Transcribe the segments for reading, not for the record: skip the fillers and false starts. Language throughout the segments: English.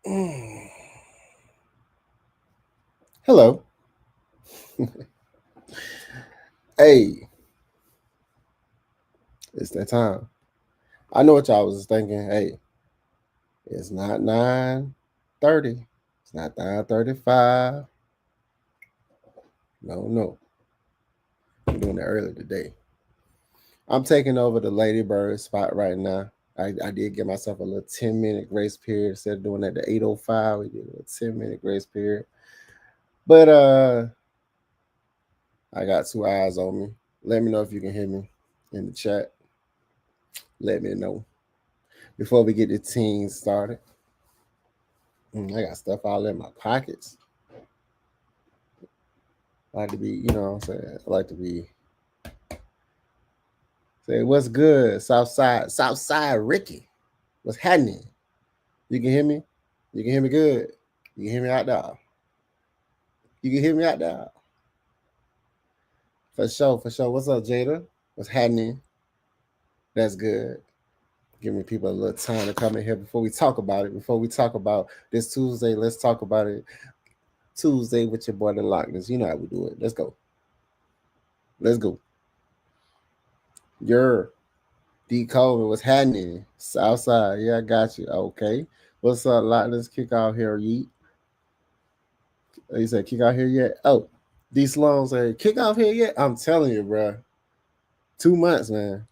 Hello. Hey, it's that time. I know what y'all was thinking. Hey, it's not 9:30. It's not 9:35. No, no. I'm doing it early today. I'm taking over the Lady Bird spot right now. I did give myself a little 10-minute grace period instead of doing that to 8:05. We did a 10-minute grace period. But I got two eyes on me. Let me know if you can hear me in the chat. Let me know before we get the team started. I got stuff all in my pockets. I like to be, what I'm saying? I like to be say what's good, Southside Ricky. What's happening? You can hear me? You can hear me good. You can hear me out there. You can hear me out there. For sure, for sure. What's up, Jada? What's happening? That's good. Giving people a little time to come in here before we talk about it. Before we talk about this Tuesday, let's talk about it Tuesday with your boy the Lochness. You know how we do it. Let's go. Let's go. Your D Coleman, what's happening? Southside, yeah, I got you. Okay. What's up, Lochness? Kick out here, yeet. You said kick out here yet? Oh, D Sloan said kick off here yet? I'm telling you, bro. 2 months, man.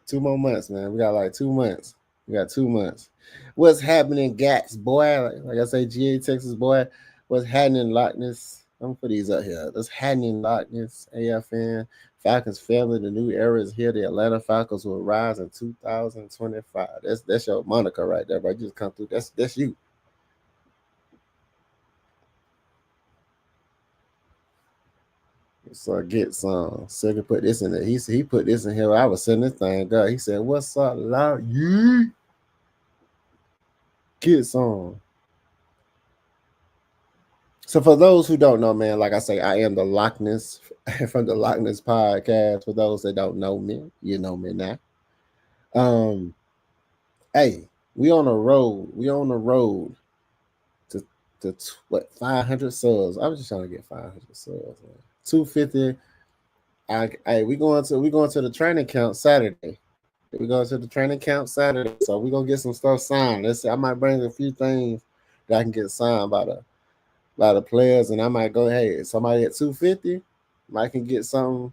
2 more months, man. We got like 2 months. We got 2 months. What's happening, Gats, boy? Like I say, GA Texas, boy. What's happening, Lochness? I'm gonna put these up here. What's happening, Lochness? AFN. Falcons family, the new era is here. The Atlanta Falcons will rise in 2025. That's your moniker right there, bro. You just come through. That's you. So I get some. So I can put this in there. He put this in here. I was sending this thing up. He said, "What's up, loud? You get some." So for those who don't know, man, like I say, I am the Lochness from the Lochness Podcast. For those that don't know me, you know me now. Um, hey, we on the road. We on the road to what 500 subs. I was just trying to get 500 subs. Man. 250. We going to the training camp Saturday. We going to the training camp Saturday, so we gonna get some stuff signed. Let's see, I might bring a few things that I can get signed by the players, and I might go, hey, somebody at 250, might can get something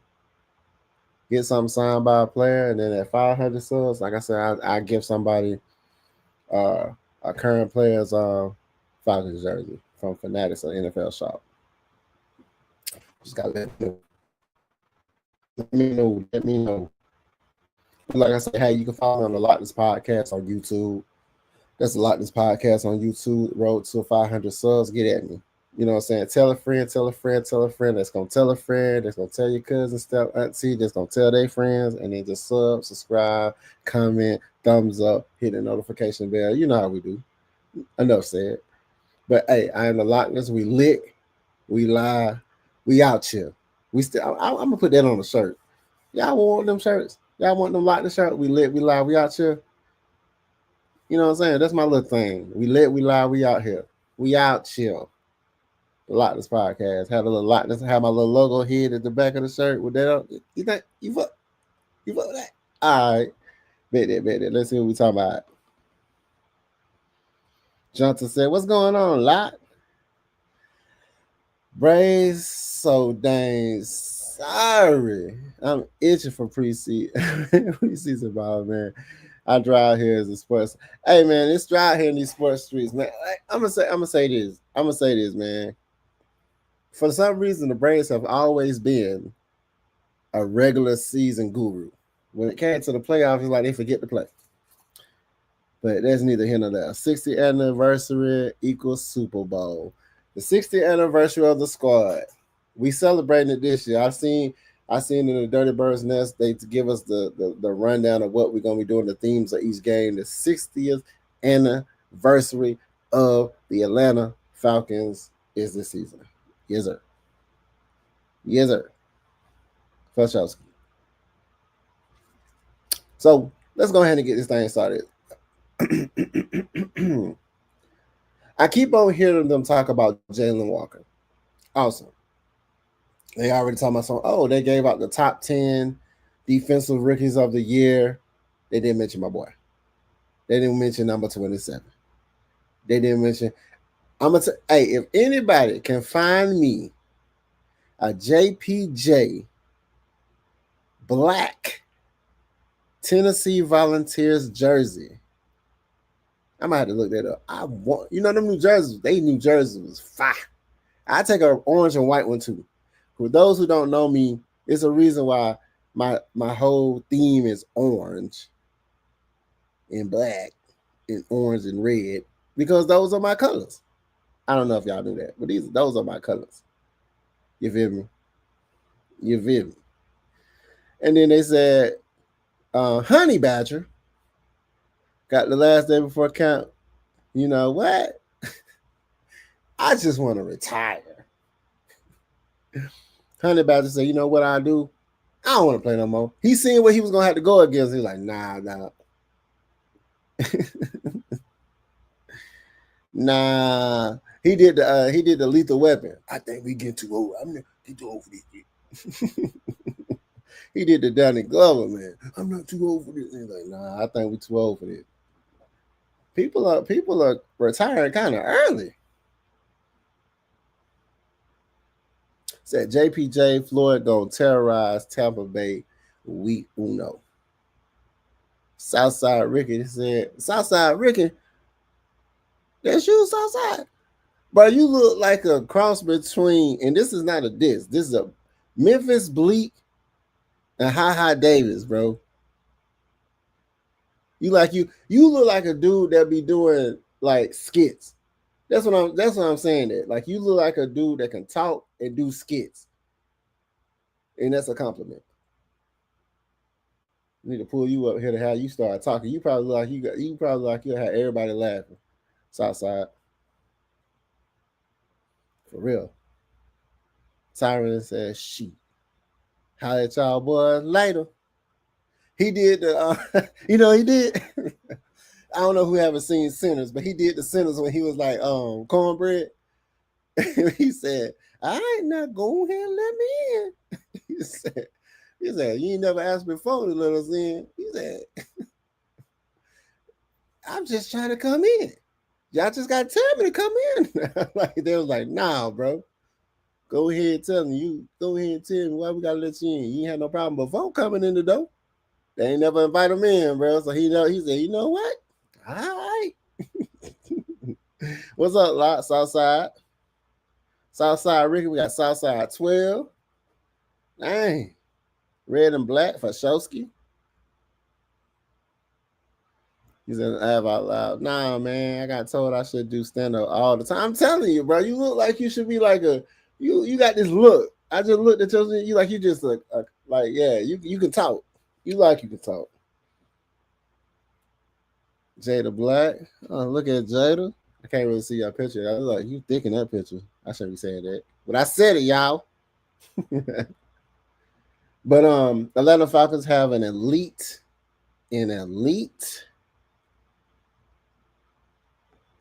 signed by a player, and then at 500 subs, like I said, I give somebody uh a current player's Falcons jersey from Fanatics or NFL Shop. Just gotta let me know. Like I said, hey, you can follow me on the Lockness Podcast on YouTube. That's the Lockness Podcast on YouTube. Road to 500 subs. Get at me. You know what I'm saying? Tell a friend, tell a friend, tell a friend. That's gonna tell a friend. That's gonna tell your cousin, step auntie. That's gonna tell their friends, and then just subscribe, comment, thumbs up, hit the notification bell. You know how we do. Enough said. But hey, I am the Lockness. We lit. We lie. We out here. We still. I'm gonna put that on the shirt. Y'all want them shirts? Y'all want them Lockness shirt? We lit. We lie. We out here. You know what I'm saying? That's my little thing. We lit. We lie. We out here. We out here. The Lochness Podcast. Have a little Lochness. Have my little logo head at the back of the shirt with that up. You think you fuck? You fuck with that? All right. Bet that. Let's see what we talking about. Johnson said, "What's going on, Lot? Braves so dang sorry. I'm itching for preseason ball, man. I drive here as a sports. Hey, man, it's dry here in these sports streets, man. I'm gonna say this, man. For some reason, the Braves have always been a regular season guru. When it came to the playoffs, it's like they forget to play. But there's neither here nor there. 60th anniversary equals Super Bowl. The 60th anniversary of the squad. We celebrating it this year. I seen in the Dirty Birds Nest, they give us the rundown of what we're gonna be doing, the themes of each game. The 60th anniversary of the Atlanta Falcons is this season. Yes, sir. Yes, sir. Fashowski. So let's go ahead and get this thing started. I keep on hearing them talk about Jalen Walker. Also, they already talking about some. Oh, they gave out the top 10 defensive rookies of the year. They didn't mention my boy. They didn't mention number 27. They didn't mention. Hey, if anybody can find me a JPJ black Tennessee Volunteers jersey, I might have to look that up. I want, them New Jerseys. New Jerseys was fire. I take an orange and white one too. For those who don't know me, it's a reason why my whole theme is orange and black and orange and red, because those are my colors. I don't know if y'all knew that, but those are my colors. You feel me? You feel me? And then they said, Honey Badger got the last day before count. You know what? I just want to retire. Honey Badger said, you know what I do? I don't want to play no more. He seen what he was going to have to go against. He's like, nah. Nah. He did the Lethal Weapon. I think we get too old. I'm not get too old for this. He did the Danny Glover, man. I'm not too old for this. He's like, nah, I think we too old for this. People are retiring kind of early. Said JPJ Floyd gonna terrorize Tampa Bay week uno. Southside Ricky said, Southside Ricky, that's you, Southside. But you look like a cross between, and this is not a diss, this is a Memphis Bleak and Ha Davis, bro. You look like a dude that be doing like skits. That's what I'm saying. That like you look like a dude that can talk and do skits, and that's a compliment. I need to pull you up here to how you start talking. You probably look like you have everybody laughing. Southside, for real. Tyron says she. Holla at y'all boys later. He did the, he did. I don't know who haven't seen Sinners, but he did the Sinners when he was like, cornbread. He said, all right, now go ahead and let me in. he said, you ain't never asked before to let us in. He said, I'm just trying to come in. Y'all just got to tell me to come in. Like they was like, nah, bro. Go ahead and tell me. You go ahead and tell me why we gotta let you in. You ain't had no problem before coming in the door. They ain't never invite him in, bro. So he said, you know what? All right. What's up, lot? Southside? Southside Ricky, we got Southside 12. Dang. Red and black for Shosky. He said, laugh out loud. Nah, man, I got told I should do stand-up all the time. I'm telling you, bro, you look like you should be like you got this look. I just looked at you like you just like yeah, you can talk. You can talk. Jada Black. Oh, look at Jada. I can't really see your picture. I look like you thick in that picture. I shouldn't be saying that. But I said it, y'all. But Atlanta Falcons have an elite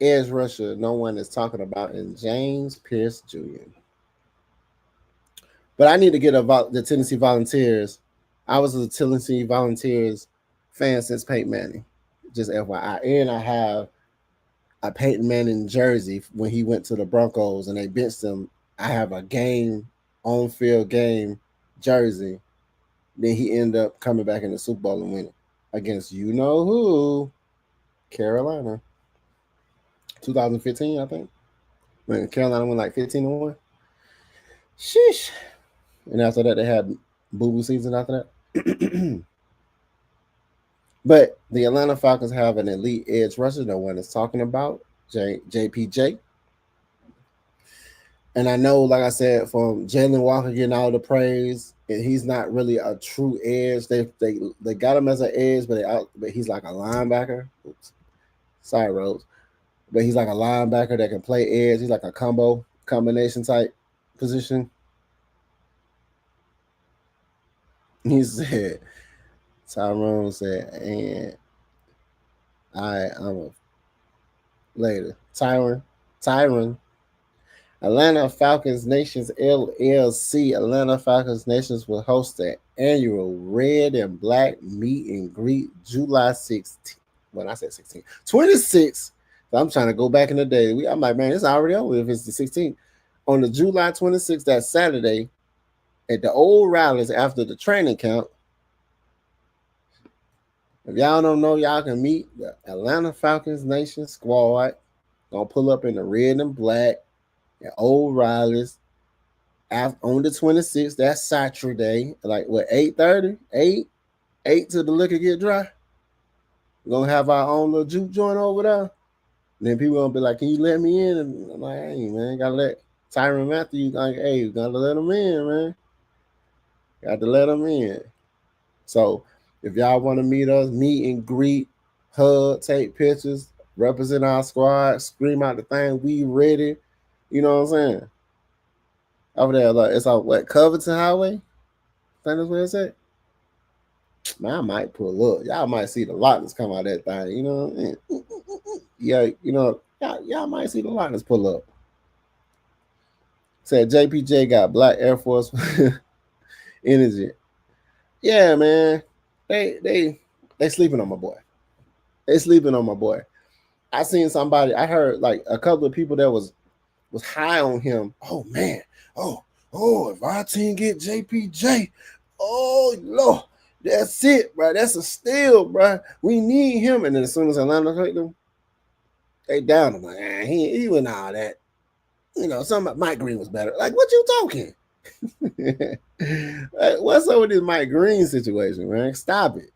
edge rusher no one is talking about in James Pearce Jr. But I need to get the Tennessee Volunteers. I was a Tennessee Volunteers fan since Peyton Manning. Just FYI. And I have a Peyton Manning jersey when he went to the Broncos and they benched him. I have a on-field game jersey. Then he ended up coming back in the Super Bowl and winning against you know who, Carolina. 2015, I think. When Carolina went like 15-1. Sheesh. And after that, they had boo-boo season after that. But the Atlanta Falcons have an elite edge rusher no one is talking about, JPJ. And I know, like I said, from Jalen Walker getting all the praise, and he's not really a true edge. They got him as an edge, but he's like a linebacker. Oops. Sorry, Rose. But he's like a linebacker that can play edge. He's like a combination type position. He said, Tyrone said, and I'm a later. Tyron. Atlanta Falcons Nations LLC. Atlanta Falcons Nations will host the annual Red and Black Meet and Greet July 16th. When I said 16th, 26th. So I'm trying to go back in the day. I'm like, man, it's already over if it's the 16th. On the July 26th, that Saturday, at the old rallies after the training camp. If y'all don't know, y'all can meet the Atlanta Falcons Nation squad. Gonna pull up in the red and black at old rallies on the 26th. That's Saturday. Like what, 8:30? 8 till the liquor get dry. We're gonna have our own little juke joint over there. And then people gonna be like, can you let me in? And I'm like, hey man, gotta let Tyron Matthews, like, hey, you gotta let him in, man. Got to let him in. So if y'all want to meet us, meet and greet, hug, take pictures, represent our squad, scream out the thing, we ready. You know what I'm saying? Over there, like, it's on what, Covington Highway? I think that's where it's at. Man, I might pull up. Y'all might see the Lochness come out of that thing. You know what I mean? Yeah, you know, y'all might see the Lochness pull up. Said JPJ got black Air Force energy. Yeah, man. They sleeping on my boy. They sleeping on my boy. I seen somebody, I heard like a couple of people that was high on him. Oh man. Oh, if our team get JPJ, oh Lord, that's it, bro. That's a steal, bro. We need him. And then as soon as Atlanta hurt them, they down him. Like, he wasn't all that. You know, Mike Green was better. Like, what you talking? Like, what's up with this Mike Green situation, man? Stop it.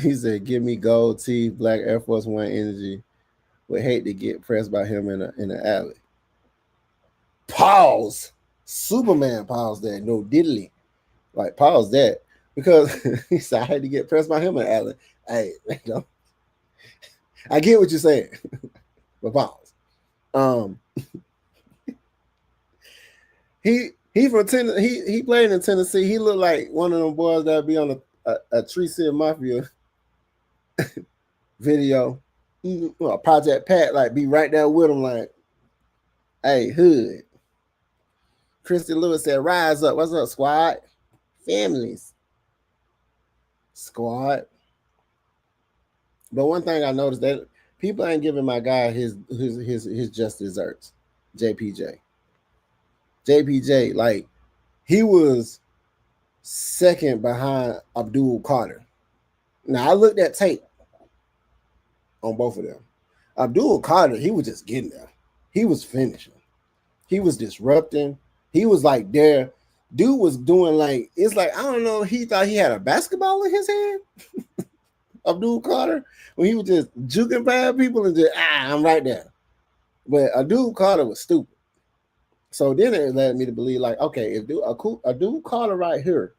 He said, give me gold teeth, black Air Force One energy. Would hate to get pressed by him in the alley. Pause. Superman pause that. No diddly. Like, pause that. Because he said, I had to get pressed by him in the alley. Hey, you know, I get what you're saying. But pause. He from Tennessee. He played in Tennessee. He looked like one of them boys that be on a Tree City Mafia video. Project Pat, like, be right there with him, like, hey, hood. Christy Lewis said, rise up. What's up, squad? Families. Squad. But one thing I noticed that people ain't giving my guy his just desserts. JPJ, like, he was second behind Abdul Carter. Now, I looked at tape on both of them. Abdul Carter, he was just getting there. He was finishing. He was disrupting. He was like there. Dude was doing like, it's like, I don't know, he thought he had a basketball in his hand. Abdul Carter, when he was just juking bad people and just, I'm right there. But Abdul Carter was stupid. So then it led me to believe, like, okay, if Abdul Carter right here,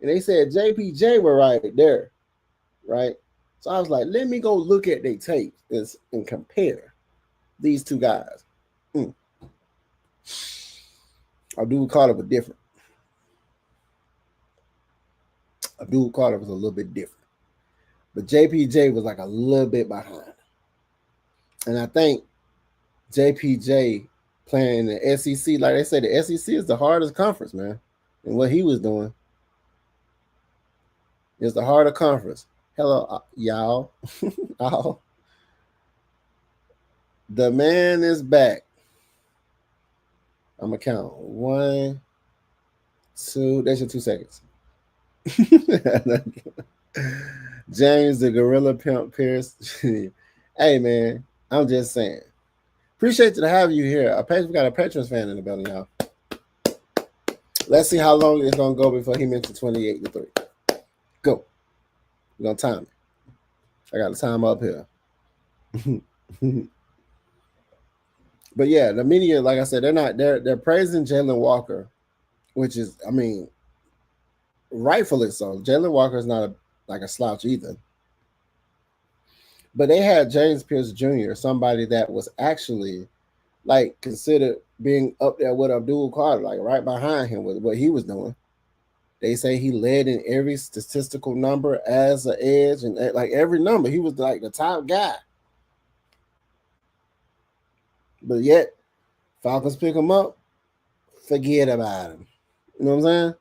and they said JPJ were right there, right? So I was like, let me go look at their tapes and compare these two guys. Abdul Carter was different. Abdul Carter was a little bit different. But JPJ was like a little bit behind. And I think JPJ playing in the SEC, like they say, the SEC is the hardest conference, man. And what he was doing is the harder conference. Hello, y'all. The man is back. I'm going to count. 1, 2. That's your 2 seconds. James, the Gorilla Pimp Pearce. Hey, man, I'm just saying. Appreciate you to have you here. We got a Patriots fan in the building, y'all. Let's see how long it's going to go before he mentions 28-3. Go. We're going to time it. I got to time up here. But yeah, the media, like I said, they're praising Jalen Walker, which is, I mean, rightfully so. Jalen Walker is not a slouch either. But they had James Pearce Jr., somebody that was actually like considered being up there with Abdul Carter, like right behind him with what he was doing. They say he led in every statistical number as an edge, and like every number, he was like the top guy. But yet, Falcons pick him up, forget about him. You know what I'm saying?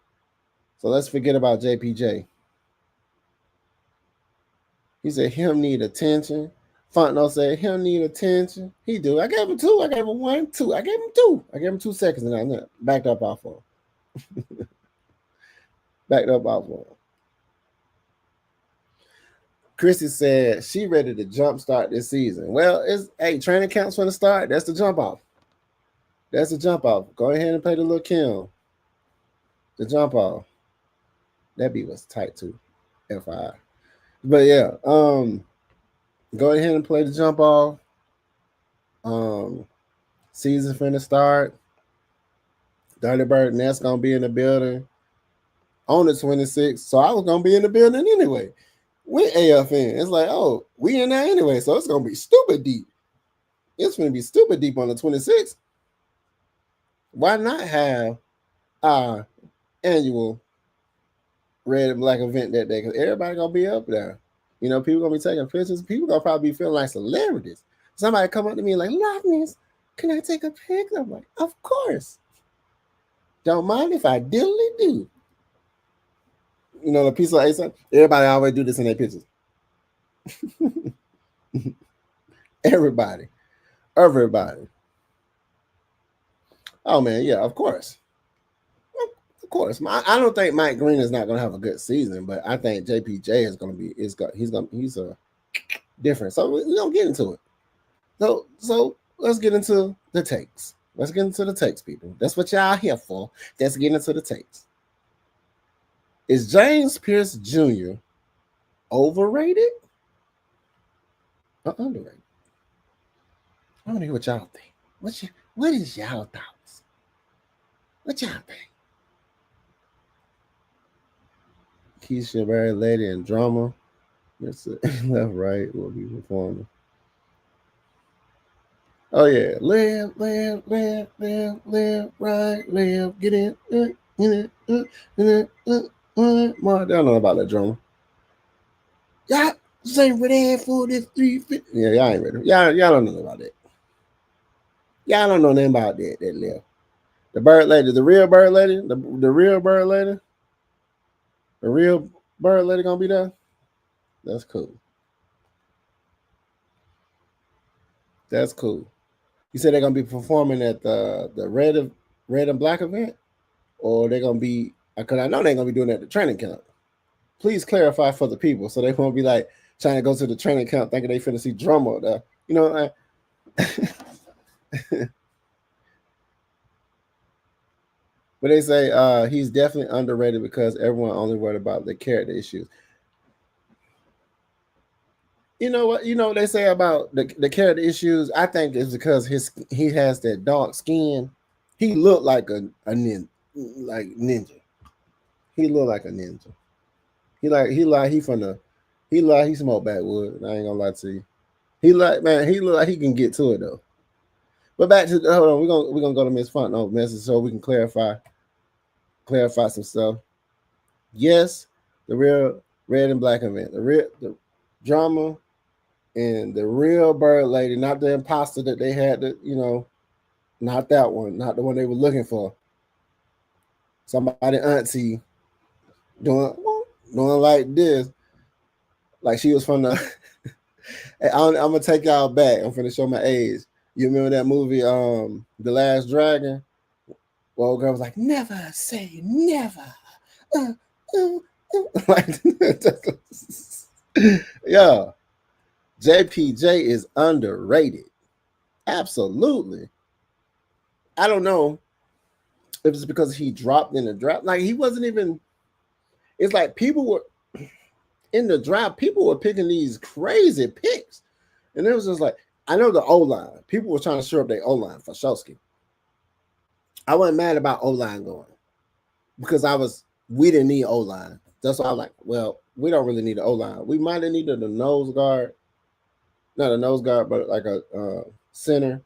So let's forget about JPJ. He said him need attention. Fontenot said him need attention. He do. I gave him 2. I gave him 1, 2. I gave him 2. I gave him 2 seconds and I backed up off of him. Backed up off of him. Chrissy said she ready to jumpstart this season. Well, training camps from the start. That's the jump off. That's the jump off. Go ahead and play the little Kim. The jump off. That beat was tight too. FI. But yeah, go ahead and play the jump off. Season finna start. Dirty Bird Ness gonna be in the building on the 26th. So I was gonna be in the building anyway. With AFN. It's like, oh, we in there anyway. So it's gonna be stupid deep. It's gonna be stupid deep on the 26th. Why not have our annual red and black event that day? Because everybody gonna be up there. You know, people gonna be taking pictures. People gonna probably be feeling like celebrities. Somebody come up to me like, Lochness, can I take a picture? I'm like, of course. Don't mind if I diddly do. You know, the piece of Asa, everybody always do this in their pictures. Everybody. Oh man, yeah, of course. Of course. I don't think Mike Green is not gonna have a good season, but I think JPJ is gonna be he's a different. So we're gonna get into it. So let's get into the takes. Let's get into the takes, people. That's what y'all here for. Let's get into the takes. Is James Pearce Jr. overrated or underrated? I want to hear what y'all think. What is y'all thoughts? What y'all think? Keisha Berry, Lady, and Drama. That's it. Left, right will be performing. Oh yeah, live, right, live, get in, More, I don't know about that drama. Y'all say ready for this 350. Yeah, y'all ain't ready. Y'all don't know about that. Y'all don't know nothing about that live. The bird lady, the real bird lady, the real bird lady. The real bird lady gonna be there? That's cool. That's cool. You said they're gonna be performing at the red and black event, or they're gonna be? Because I know they're gonna be doing it at the training camp. Please clarify for the people so they won't be like trying to go to the training camp thinking they finna see drama there. You know. But they say he's definitely underrated because everyone only worried about the character issues. You know what? You know what they say about the character issues? I think it's because he has that dark skin. He looked like a ninja. He looked like a ninja. He smoked backwood. I ain't gonna lie to you. He look like he can get to it though. But back to hold on, we're gonna go to Miss Fontenot message so we can clarify some stuff. Yes, the real red and black event, the drama, and the real bird lady, not the imposter that they had to, not that one, not the one they were looking for. Somebody auntie doing like this, like she was from the. I'm gonna take y'all back. I'm finna show my age. You remember that movie, The Last Dragon? Well, old girl was like, "Never say never." Like, yeah, JPJ is underrated. Absolutely. I don't know if it's because he dropped in the draft. Like he wasn't even. It's like people were in the draft. People were picking these crazy picks, and it was just like I know the O line. People were trying to shore up their O line for Shosky. I wasn't mad about O line going because we didn't need O line. That's why I'm like, well, we don't really need an O line. We might have needed a nose guard, not a nose guard, but like a center.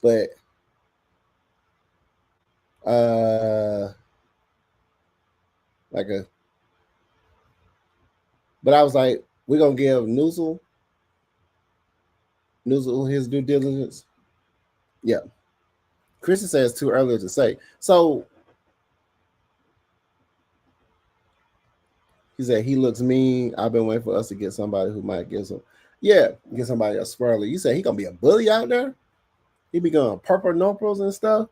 But like a. But I was like, we're gonna give Newsel his due diligence. Yeah, Christian says it's too early to say. So he said he looks mean. I've been waiting for us to get somebody who might get some. Yeah, get somebody a swirly. You said he gonna be a bully out there? He be going purple nopals and stuff,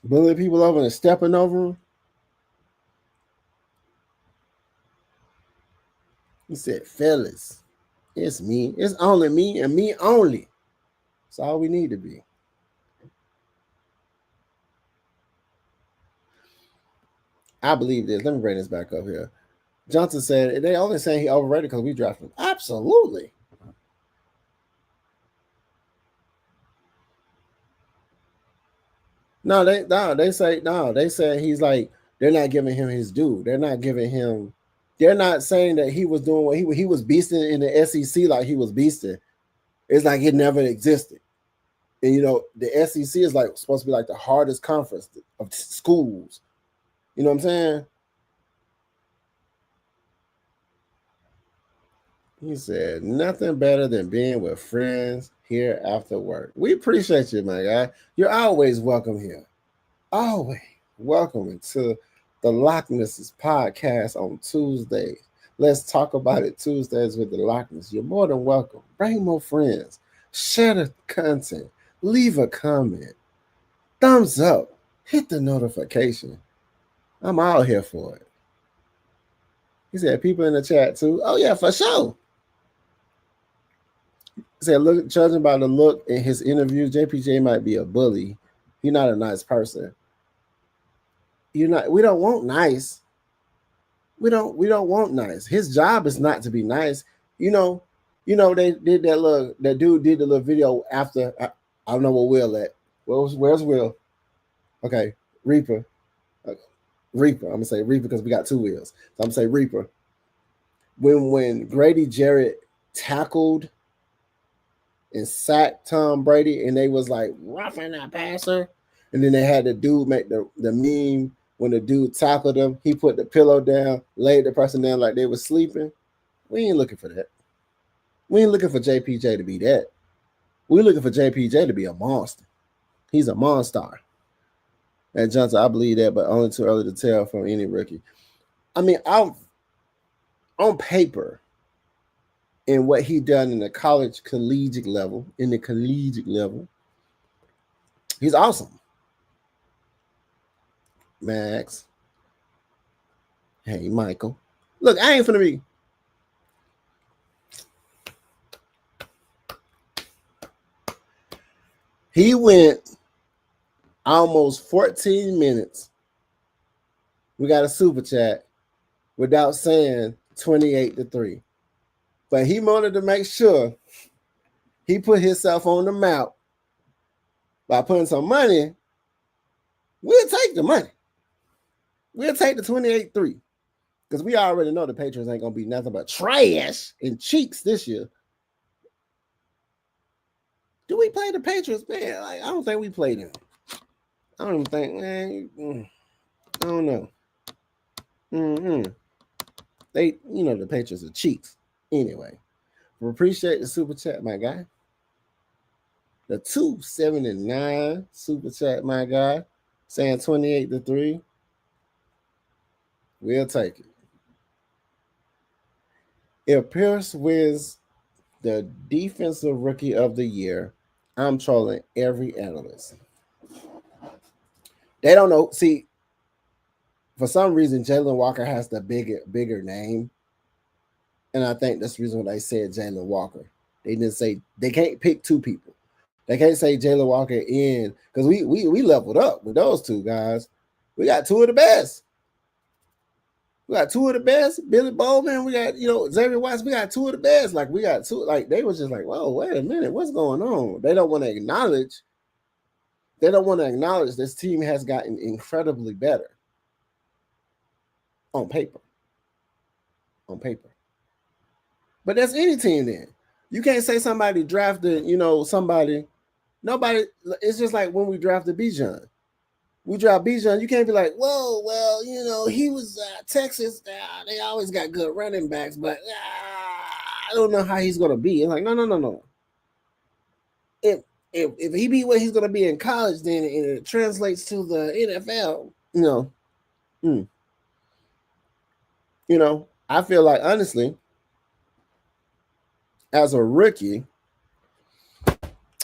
bullying people over and stepping over them. He said, fellas, it's me. It's only me and me only. That's all we need to be. I believe this. Let me bring this back up here. Johnson said they only saying he overrated because we drafted him. Absolutely. They say he's like, they're not giving him his due. They're not saying that he was doing what he was beasting in the SEC like he was beasting. It's like it never existed. And the SEC is like supposed to be like the hardest conference of schools. You know what I'm saying? He said, nothing better than being with friends here after work. We appreciate you, my guy. You're always welcome here. Always welcome to the Lochness Podcast on Tuesdays. Let's talk about it Tuesdays with the Lochness. You're more than welcome. Bring more friends. Share the content. Leave a comment. Thumbs up. Hit the notification. I'm all here for it. He said, people in the chat too. Oh, yeah, for sure. He said, look, judging by the look in his interview, JPJ might be a bully. He's not a nice person. We don't want nice. We don't want nice. His job is not to be nice. They did that dude did the little video after. I don't know where Will at. Where's Will? Okay, Reaper. I'm gonna say Reaper because we got two wheels. So I'm gonna say Reaper. When Grady Jarrett tackled and sacked Tom Brady, and they was like roughing that passer, and then they had the dude make the meme when the dude tackled him. He put the pillow down, laid the person down like they was sleeping. We ain't looking for that. We ain't looking for JPJ to be that. We're looking for JPJ to be a monster. He's a monster. And Johnson, I believe that, but only too early to tell from any rookie. I mean, on paper, and what he done in the collegiate level, he's awesome. Max. Hey, Michael. Look, I ain't finna be. He went almost 14 minutes. We got a super chat without saying 28-3. But he wanted to make sure he put himself on the map by putting some money. We'll take the money. We'll take the 28-3. Because we already know the Patriots ain't going to be nothing but trash and cheeks this year. Do we play the Patriots? Man, I don't think we played them. I don't even think, man. I don't know. They, the Patriots are cheeks. Anyway, we appreciate the super chat, my guy. The 279 super chat, my guy, saying 28-3. We'll take it. If Pearce wins the defensive rookie of the year, I'm trolling every analyst. They don't know. See, for some reason, Jalen Walker has the bigger name. And I think that's the reason why they said Jalen Walker. They didn't say they can't pick two people. They can't say Jalen Walker in because we leveled up with those two guys. We got two of the best. Billy Bowman, we got, Xavier Watts, we got two of the best. Like, we got two, like, they was just like, whoa, wait a minute, what's going on? They don't want to acknowledge this team has gotten incredibly better on paper. But that's any team then. You can't say somebody drafted, somebody, nobody, it's just like when we drafted Bijan. We drop Bijan. You can't be like, whoa, well, you know, he was Texas. They always got good running backs, but I don't know how he's gonna be. It's like, no. If he be what he's gonna be in college, then it translates to the NFL. I feel like honestly, as a rookie.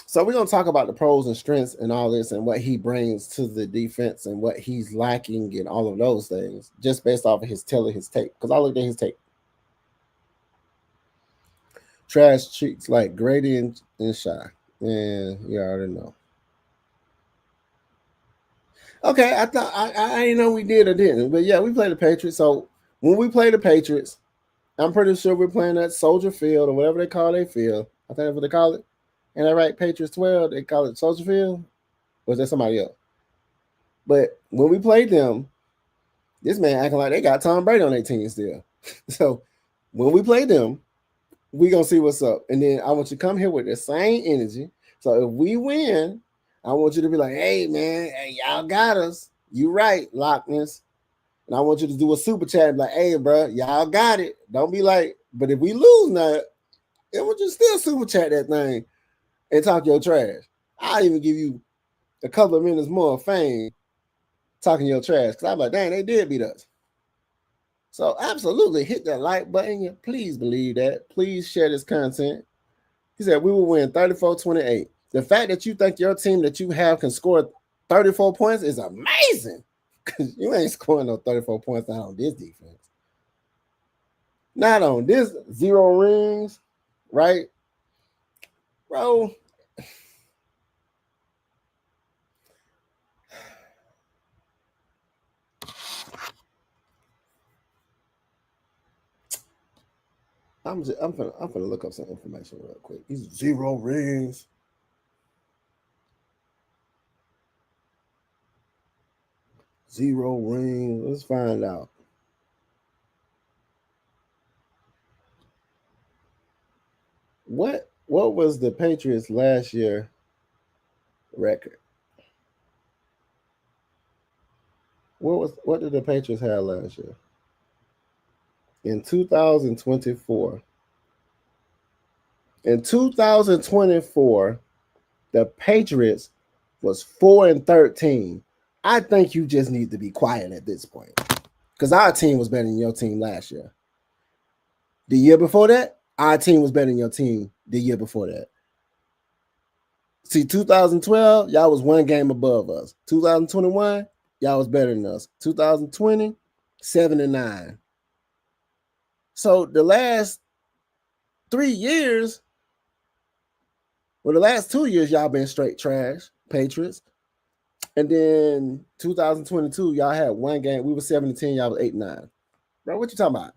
So we're gonna talk about the pros and strengths and all this and what he brings to the defense and what he's lacking and all of those things, just based off of his tape. Because I looked at his tape. Trash treats like Grady and Shy. Yeah, you already know. Okay, I thought I didn't know we did or didn't, but yeah, we played the Patriots. So when we play the Patriots, I'm pretty sure we're playing at Soldier Field or whatever they call their field. I think that's what they call it. And I write Patriots 12, they call it Soldier Field. Or is that somebody else? But when we played them, this man acting like they got Tom Brady on their team still. So when we play them, we gonna see what's up. And then I want you to come here with the same energy. So if we win, I want you to be like, hey man, hey, y'all got us. You right, Lochness. And I want you to do a super chat and be like, hey, bro, y'all got it. Don't be like, but if we lose now, it will just still super chat that thing and talk your trash. I'll even give you a couple of minutes more of fame talking your trash. Because I'm like, dang, they did beat us. So absolutely hit that like button. Please believe that. Please share this content. He said we will win 34-28. The fact that you think your team that you have can score 34 points is amazing. Because you ain't scoring no 34 points not on this defense. Not on this 0 rings, right? Bro. I'm gonna look up some information real quick. These 0 rings. Zero rings. Let's find out. What was the Patriots last year record? What did the Patriots have last year? In 2024. In 2024, the Patriots was 4-13. I think you just need to be quiet at this point. Because our team was better than your team last year. The year before that, our team was better than your team the year before that. See, 2012, y'all was 1 game above us. 2021, y'all was better than us. 2020, 7-9. So the last 3 years, well, the last 2 years, y'all been straight trash, Patriots. And then 2022, y'all had 1 game. We were 7-10, y'all was 8-9. Bro, what you talking about?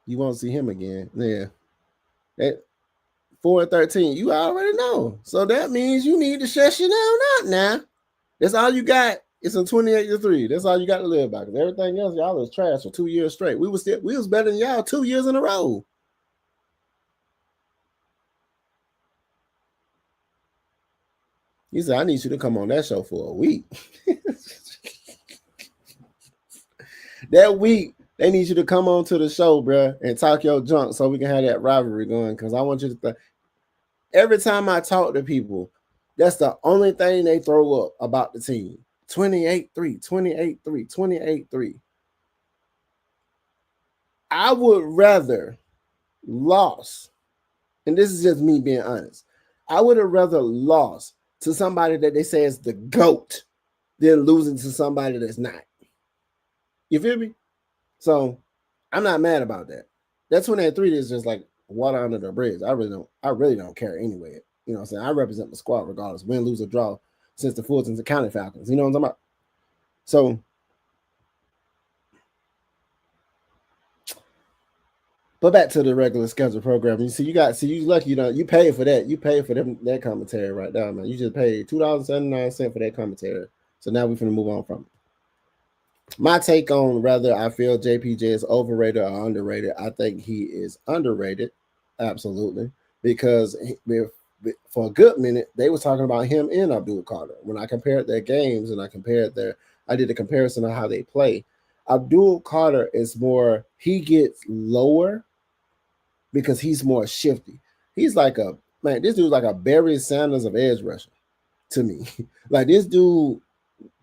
You won't see him again. Yeah. At 4-13, you already know. So that means you need to shut your down now. That's all you got. It's a 28-3. That's all you got to live by. Because everything else, y'all was trash for 2 years straight. We was better than y'all 2 years in a row. He said, I need you to come on that show for a week. That week, they need you to come on to the show, bro, and talk your junk so we can have that rivalry going. Because I want you to think. Every time I talk to people, that's the only thing they throw up about the team. 28-3, 28-3, 28-3. I would rather lost, and this is just me being honest, I would have rather lost to somebody that they say is the GOAT than losing to somebody that's not. You feel me? So I'm not mad about that. That 28-3 is just like water under the bridge. I really don't care anyway. You know what I'm saying? I represent the squad regardless, win, lose, or draw, since the Fultons and County Falcons. You know what I'm talking about? So, but back to the regular schedule program. You lucky you paid for that. You paid for that commentary right now, man. You just paid $2.79 for that commentary. So now we're gonna move on from it. My take on whether I feel JPJ is overrated or underrated, I think he is underrated, absolutely, because for a good minute, they were talking about him and Abdul Carter. When I compared their games and I did a comparison of how they play. Abdul Carter is more, he gets lower because he's more shifty. He's like this dude's like a Barry Sanders of edge rusher to me. Like this dude,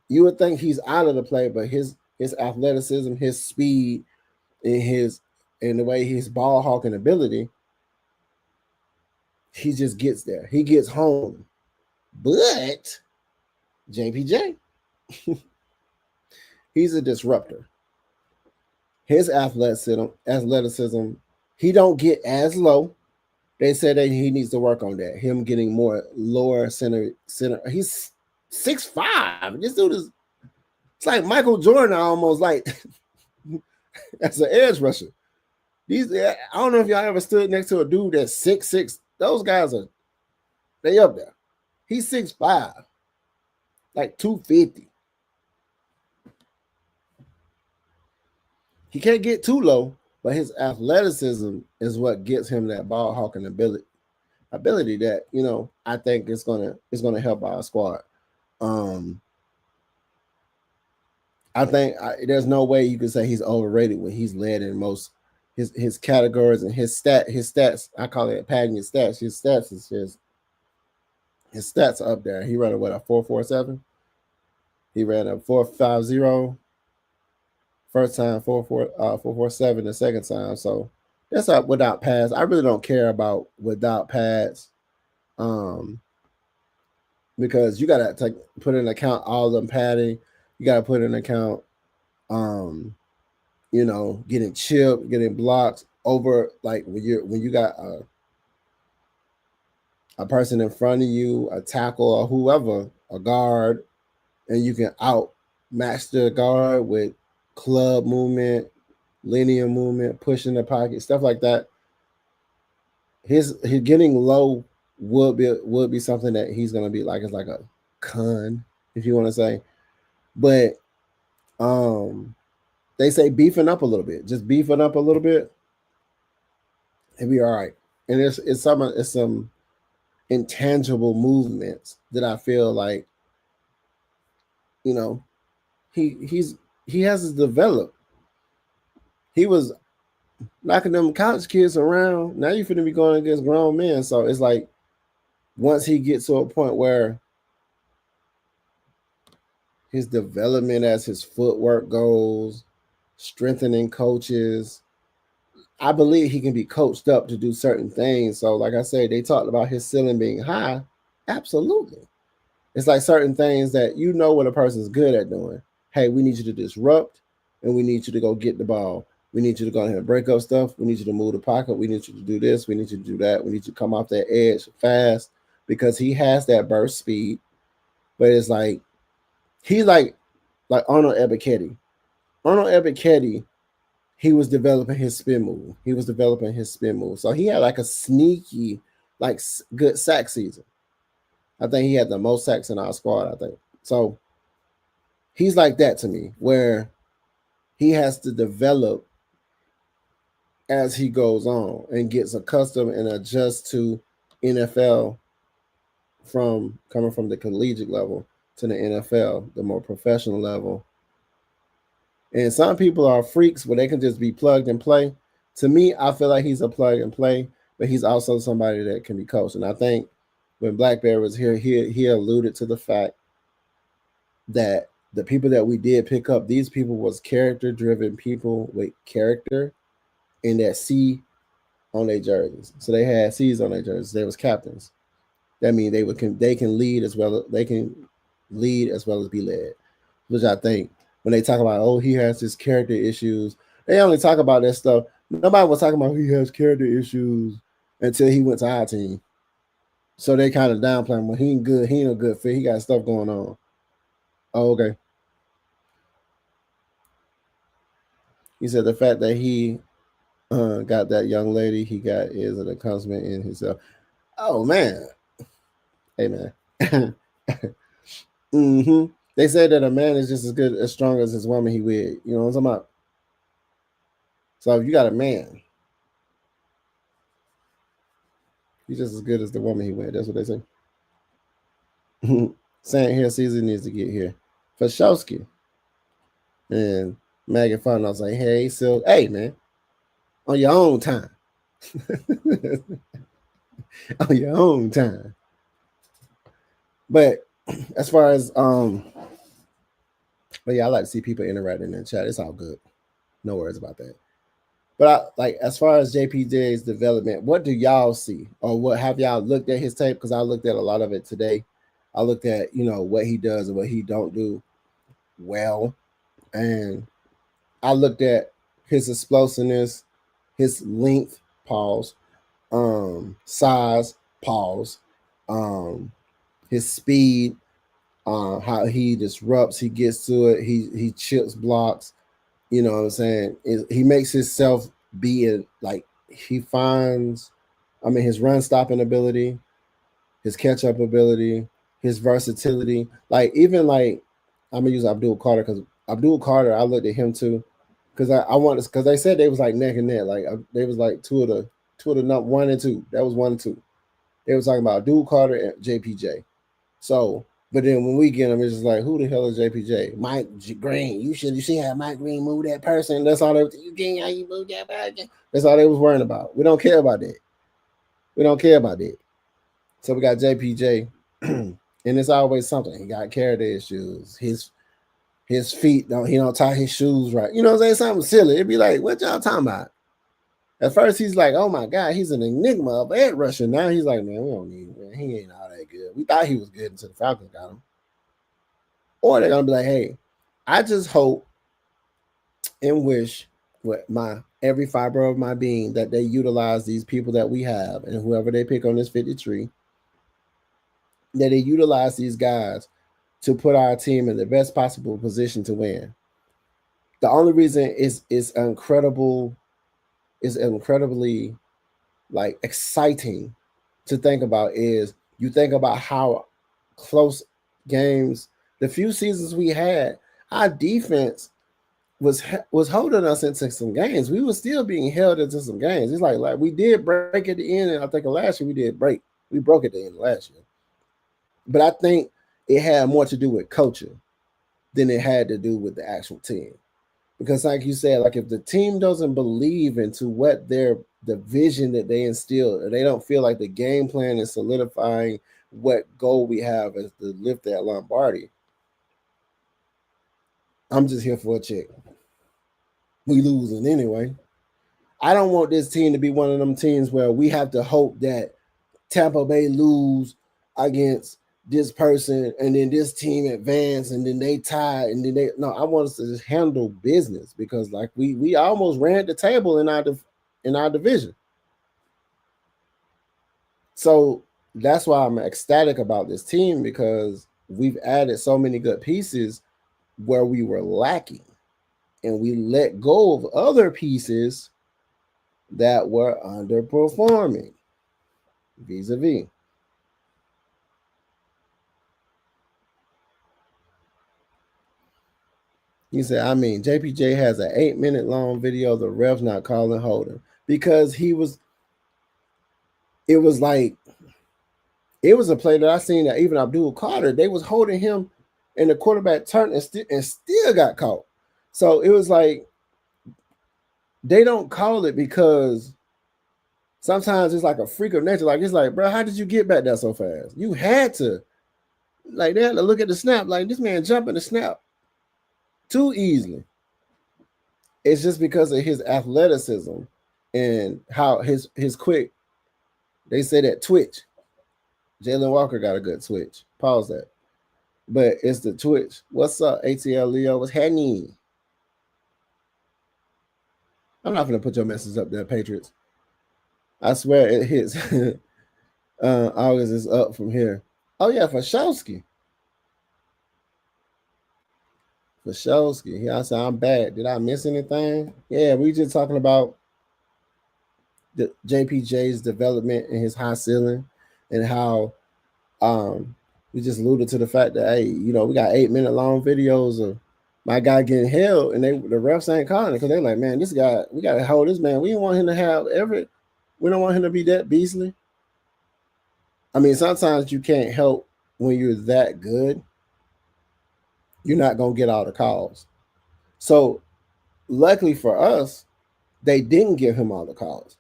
you would think he's out of the play, but his athleticism, his speed, and the way his ball hawking ability, he just gets there. He gets home. But JPJ, he's a disruptor. His athleticism, he don't get as low. They said that he needs to work on that. Him getting more lower center. He's 6'5". This dude is, it's like Michael Jordan almost, like as an edge rusher. I don't know if y'all ever stood next to a dude that's 6'6". Those guys they up there. He's 6'5", like 250. He can't get too low, but his athleticism is what gets him that ball hawking ability that, you know, I think is gonna help our squad. I think there's no way you can say he's overrated when he's led in most his categories and his stats. I call it padding your stats. His stats is his stats are up there. He ran a 4.47. He ran a 4.50. First time 4.47 the second time. So that's up without pads. I really don't care about without pads. Because you gotta put in account all them padding. You gotta put in account you know, getting chipped, getting blocked over, like when you got a person in front of you, a tackle or whoever, a guard, and you can outmatch the guard with club movement, linear movement, pushing the pocket, stuff like that. His getting low would be something that he's gonna be like, it's like a con, if you want to say. But they say beefing up a little bit, just beefing up a little bit, it'll be all right. And it's some intangible movements that I feel like, you know, he has to develop. He was knocking them college kids around. Now you're finna be going against grown men. So it's like once he gets to a point where his development as his footwork goes, strengthening coaches, I believe he can be coached up to do certain things. So like I said, they talked about his ceiling being high. Absolutely. It's like certain things that you know what a person's good at doing. Hey, we need you to disrupt, and we need you to go get the ball. We need you to go ahead and break up stuff. We need you to move the pocket. We need you to do this. We need you to do that. We need you to come off that edge fast, because he has that burst speed. But it's like he's like Arnold Ebiketie. Arnold Ebiketie, he was developing his spin move. So he had like a sneaky, like good sack season. I think he had the most sacks in our squad, I think. So he's like that to me, where he has to develop as he goes on and gets accustomed and adjust to NFL from coming from the collegiate level to the NFL, the more professional level. And some people are freaks where they can just be plugged and play. To me, I feel like he's a plug and play, but he's also somebody that can be coached. And I think when Blackberry was here, he alluded to the fact that the people that we did pick up, these people was character-driven people with character and that C on their jerseys. So they had C's on their jerseys. They was captains. That means they can lead as well as be led, which I think when they talk about, oh, he has his character issues, they only talk about that stuff. Nobody was talking about he has character issues until he went to our team. So they kind of downplay him. Well, he ain't good. He ain't a good fit. He got stuff going on. Oh, okay. He said the fact that he got that young lady he got is an accomplishment in himself. Oh, man. Hey, man. Mm-hmm. They say that a man is just as strong as his woman he with. You know what I'm talking about? So if you got a man He's just as good as the woman he with. That's what they say. Saying here, Caesar needs to get here. Fashowski. And Maggie Fun, I was like, hey, so, hey, man, on your own time. On your own time. But as far as, but yeah, I like to see people interacting in the chat. It's all good. No worries about that. But as far as JPJ's development, what do y'all see? Or what have y'all looked at his tape? Because I looked at a lot of it today. I looked at, what he does and what he don't do well. And I looked at his explosiveness, his length, pause, size, pause, his speed, how he disrupts, he gets to it, he chips blocks, you know what I'm saying? He makes himself be he finds, his run stopping ability, his catch up ability, his versatility. I'm gonna use Abdul Carter because Abdul Carter, I looked at him too, because I wanted, because they said they was like neck and neck, they was like two of the 1 and 2. That was 1 and 2. They were talking about Abdul Carter and JPJ. So, but then when we get them, it's just like, who the hell is JPJ? Mike Green. You see how Mike Green moved that person. That's all they. You can't how you move that person. That's all they was worrying about. We don't care about that. We don't care about that. So we got JPJ, and it's always something. He got character issues. His feet he don't tie his shoes right. You know what I'm saying? Something silly. It'd be like, what y'all talking about? At first he's like, oh my God, he's an enigma of edge rusher. Now he's like, man, we don't need him, man. He ain't all that good. We thought he was good until the Falcons got him. Or they're gonna be like, hey, I just hope and wish with every fiber of my being that they utilize these people that we have and whoever they pick on this 53, that they utilize these guys to put our team in the best possible position to win. The only reason is incredibly exciting to think about is you think about how close games, the few seasons we had, our defense was holding us into some games. We were still being held into some games. It's like we did break at the end, and I think last year we did break. We broke at the end of last year. But I think it had more to do with coaching than it had to do with the actual team. Because like you said, if the team doesn't believe into what the vision that they instilled, or they don't feel like the game plan is solidifying what goal we have as to lift that Lombardi, I'm just here for a check. We losing anyway. I don't want this team to be one of them teams where we have to hope that Tampa Bay lose against this person and then this team advance and then they tie and then I want us to just handle business, because we almost ran the table in our division. So that's why I'm ecstatic about this team, because we've added so many good pieces where we were lacking, and we let go of other pieces that were underperforming vis-a-vis. He said, JPJ has an 8-minute long video of the refs not calling holding, because it was a play that I seen that even Abdul Carter, they was holding him and the quarterback turned and still got caught. So it was like, they don't call it because sometimes it's like a freak of nature. It's like, bro, how did you get back there so fast? You had to. They had to look at the snap. This man jumping the snap too easily. It's just because of his athleticism and how his quick. They say that twitch. Jalen Walker got a good twitch. Pause that. But it's the twitch. What's up, ATL Leo? What's happening? I'm not going to put your message up there, Patriots. I swear it hits. August is up from here. Oh, yeah, Fashowski. I said, I'm bad. Did I miss anything? Yeah, we just talking about the JPJ's development and his high ceiling, and how we just alluded to the fact that, hey, we got 8-minute long videos of my guy getting held, and the refs ain't calling it because they're like, man, this guy, we got to hold this man. We don't want him to we don't want him to be that beastly. I mean, sometimes you can't help when you're that good, you're not going to get all the calls. So, luckily for us, they didn't give him all the calls.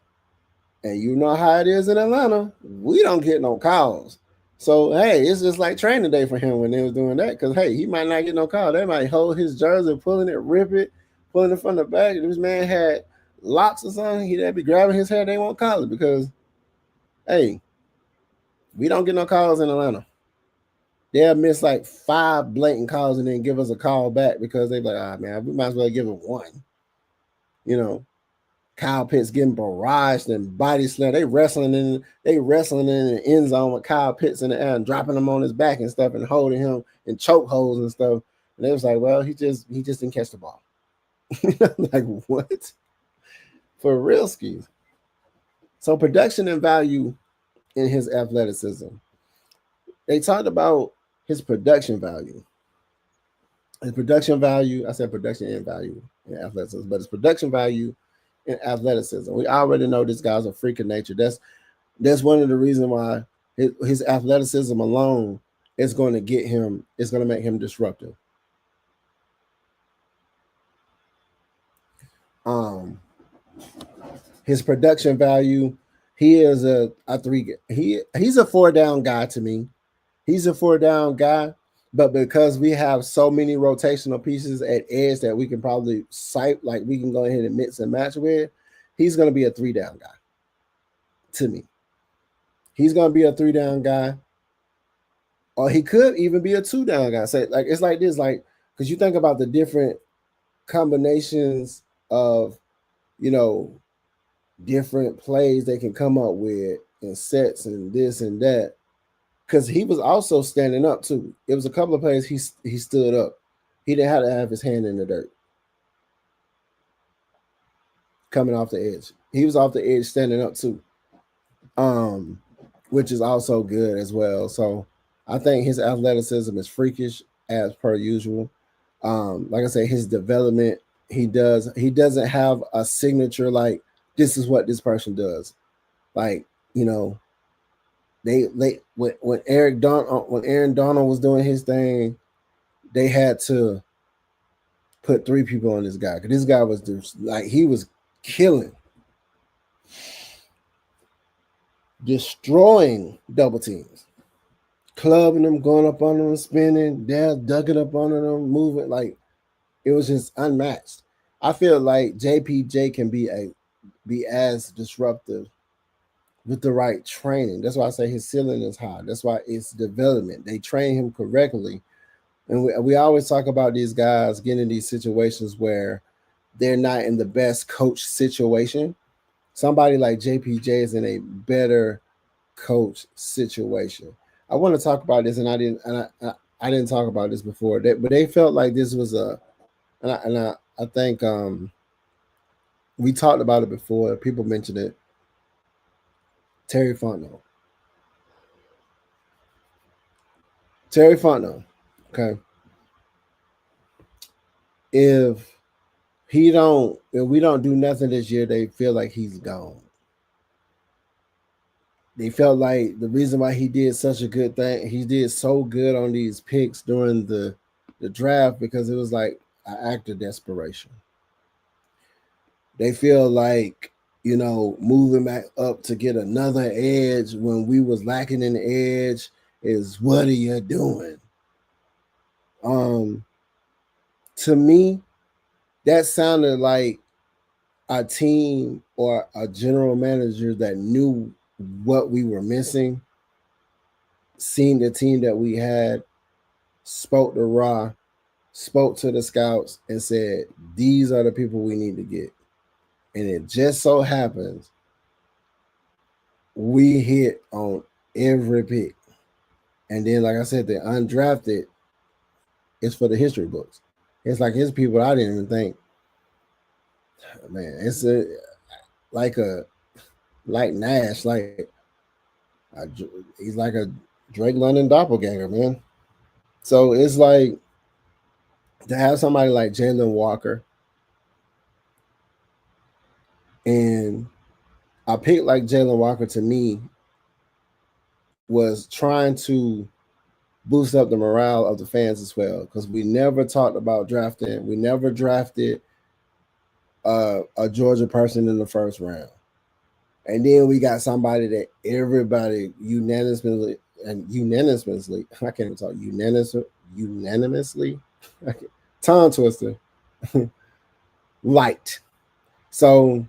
And you know how it is in Atlanta. We don't get no calls. So, hey, it's just like training day for him when they was doing that. Because, hey, he might not get no call. They might hold his jersey, pulling it, rip it, pulling it from the back. If this man had locks or something, he'd be grabbing his hair. They won't call it because, hey, we don't get no calls in Atlanta. They'll miss like 5 blatant calls and then give us a call back because they're like, man, we might as well give him one. You know, Kyle Pitts getting barraged and body slam. They wrestling in the end zone with Kyle Pitts in the air and dropping him on his back and stuff and holding him in choke holds and stuff. And they was like, well, he just didn't catch the ball. Like, what? For real skis. So production and value in his athleticism. They talked about his production value. His production value, I said production and value in athleticism, but his production value in athleticism. We already know this guy's a freak of nature. That's one of the reasons why his athleticism alone is going to get him, it's going to make him disruptive. His production value, he is he's a 4-down guy to me. He's a 4-down guy, but because we have so many rotational pieces at edge that we can probably cite, like we can go ahead and mix and match with, he's going to be a 3-down guy to me. He's going to be a 3-down guy, or he could even be a 2-down guy. So, like, it's like this, like, because you think about the different combinations of, different plays they can come up with and sets and this and that. Because he was also standing up too. It was a couple of plays he stood up. He didn't have to have his hand in the dirt. Coming off the edge. He was off the edge standing up too. Which is also good as well. So I think his athleticism is freakish as per usual. Like I said, his development, he doesn't have a signature like this is what this person does. Like, when Aaron Donald was doing his thing, they had to put 3 people on this guy because this guy was he was killing, destroying double teams, clubbing them, going up on them, spinning, ducking up on them, moving. Like, it was just unmatched. I feel like JPJ can be as disruptive with the right training. That's why I say his ceiling is high. That's why it's development. They train him correctly. And we always talk about these guys getting in these situations where they're not in the best coach situation. Somebody like JPJ is in a better coach situation. I want to talk about this, and I didn't talk about this before, but they felt like this was I think we talked about it before. People mentioned it. Terry Fontenot. Okay. If we don't do nothing this year, they feel like he's gone. They felt like the reason why he did such a good thing, he did so good on these picks during the draft because it was like an act of desperation. They feel like, moving back up to get another edge when we was lacking in the edge is what are you doing? To me, that sounded like a team or a general manager that knew what we were missing, seen the team that we had, spoke to Ra, spoke to the scouts, and said, these are the people we need to get. And it just so happens we hit on every pick. And then, like I said, the undrafted is for the history books. It's like his people I didn't even think. Man, it's like Nash, he's like a Drake London doppelganger, man. So it's like to have somebody like Jalen Walker, and I picked like Jalen Walker to me was trying to boost up the morale of the fans as well, because we never talked about drafting. We never drafted a Georgia person in the first round. And then we got somebody that everybody unanimously I can't even talk unanimously tongue twister liked. So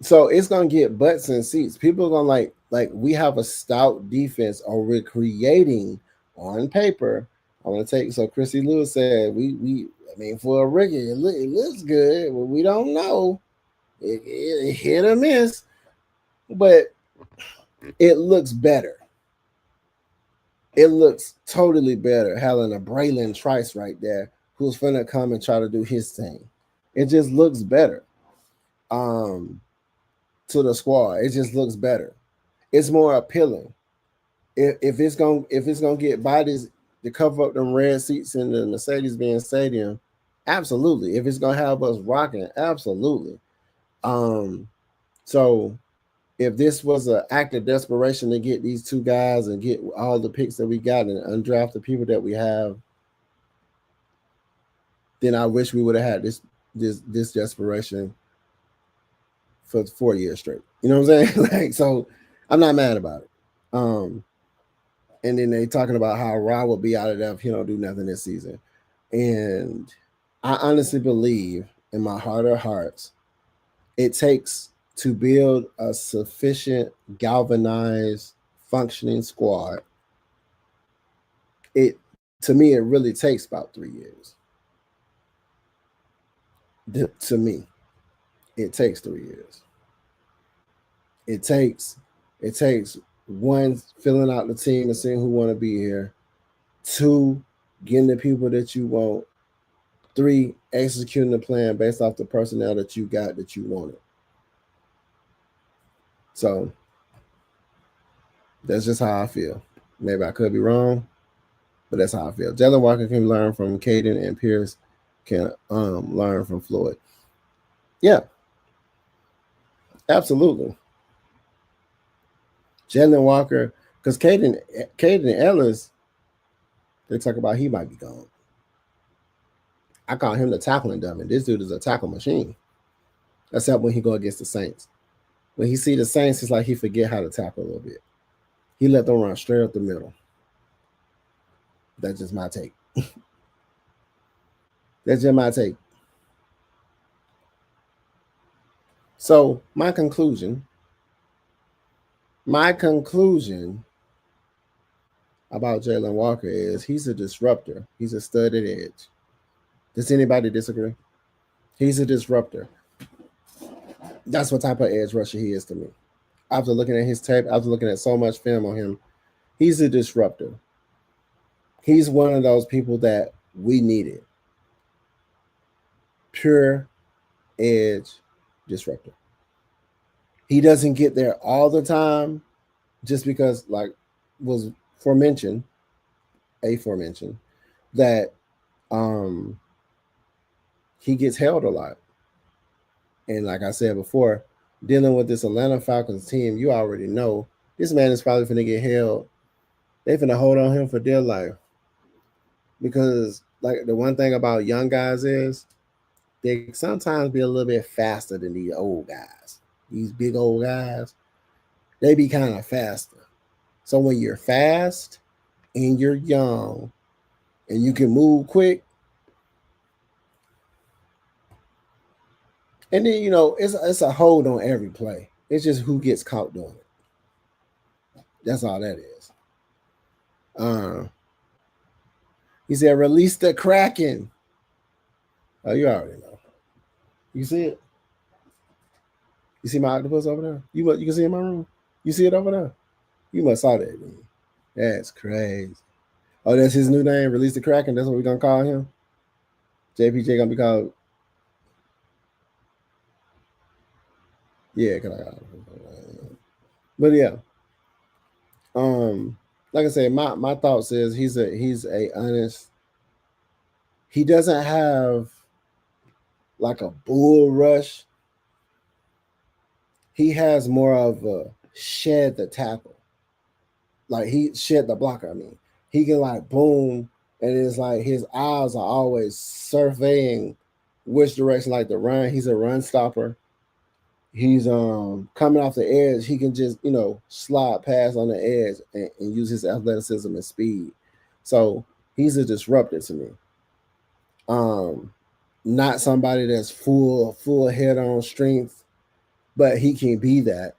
so it's gonna get butts and seats. People are gonna like we have a stout defense, or we're creating on paper. I'm gonna take so Chrissy Lewis said I mean, for a rookie it looks good, but we don't know. It hit or miss, but it looks better. It looks totally better having a Braylon Trice right there who's finna come and try to do his thing. It just looks better. To the squad, it just looks better. It's more appealing. If it's gonna get bodies to cover up them red seats in the Mercedes-Benz Stadium, absolutely. If it's gonna have us rocking, absolutely. So if this was an act of desperation to get these two guys and get all the picks that we got and undraft the people that we have, then I wish we would have had this desperation for 4 years straight. You know what I'm saying? Like, so I'm not mad about it. And then they talking about how Ra will be out of there if he don't do nothing this season. And I honestly believe in my heart of hearts, it takes to build a sufficient galvanized functioning squad. To me, it really takes about 3 years. To me, it takes 3 years. It takes one, filling out the team and seeing who want to be here. 2, getting the people that you want. 3, executing the plan based off the personnel that you got that you wanted. So that's just how I feel. Maybe I could be wrong, but that's how I feel. Jalen Walker can learn from Caden, and Pearce can learn from Floyd. Yeah, absolutely. Jalen Walker, because Caden Ellis, they talk about he might be gone. I call him the tackling dummy. This dude is a tackle machine. Except when he go against the Saints. When he see the Saints, it's like he forget how to tackle a little bit. He let them run straight up the middle. That's just my take. That's just my take. So my conclusion about Jalen Walker is he's a disruptor. He's a studded edge. Does anybody disagree? He's a disruptor. That's what type of edge rusher he is to me. After looking at his tape, after looking at so much film on him, he's a disruptor. He's one of those people that we needed. Pure edge disruptor. He doesn't get there all the time just because, like was aforementioned, that he gets held a lot. And like I said before, dealing with this Atlanta Falcons team, you already know this man is probably finna get held. They finna hold on him for dear life. Because like the one thing about young guys is they sometimes be a little bit faster than these old guys. These big old guys, they be kind of faster. So when you're fast and you're young and you can move quick, and then, you know, it's a hold on every play. It's just who gets caught doing it. That's all that is. He said, release the Kraken. Oh, you already know. You see it? You see my octopus over there? You can see it in my room? You see it over there? You must saw that. Man. That's crazy. Oh, that's his new name, Release the Kraken. That's what we're going to call him? JPJ going to be called... Yeah, but yeah. Like I said, my thoughts is he's a honest. He doesn't have like a bull rush. He has more of shed the tackle. Like he shed the blocker. I mean, he can like boom, and it's like his eyes are always surveying which direction like the run. He's a run stopper. He's coming off the edge. He can just slide past on the edge and use his athleticism and speed. So he's a disruptor to me. Not somebody that's full head on strength, but he can be that.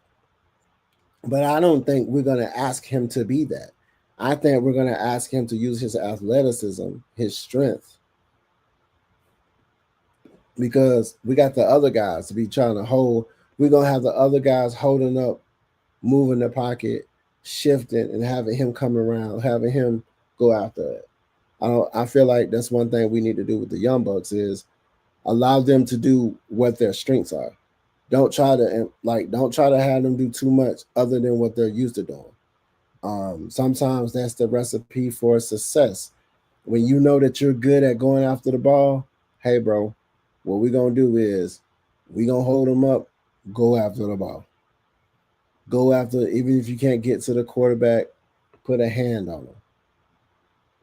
But I don't think we're going to ask him to be that. I think we're going to ask him to use his athleticism, his strength, because we got the other guys to be trying to hold. We're going to have the other guys holding up, moving the pocket, shifting, and having him come around, having him go after it. I feel like that's one thing we need to do with the Young Bucks is allow them to do what their strengths are. Don't try to have them do too much other than what they're used to doing. Sometimes that's the recipe for success. When you know that you're good at going after the ball, hey bro, what we're gonna do is we're gonna hold them up, go after the ball. Go after, even if you can't get to the quarterback, put a hand on them.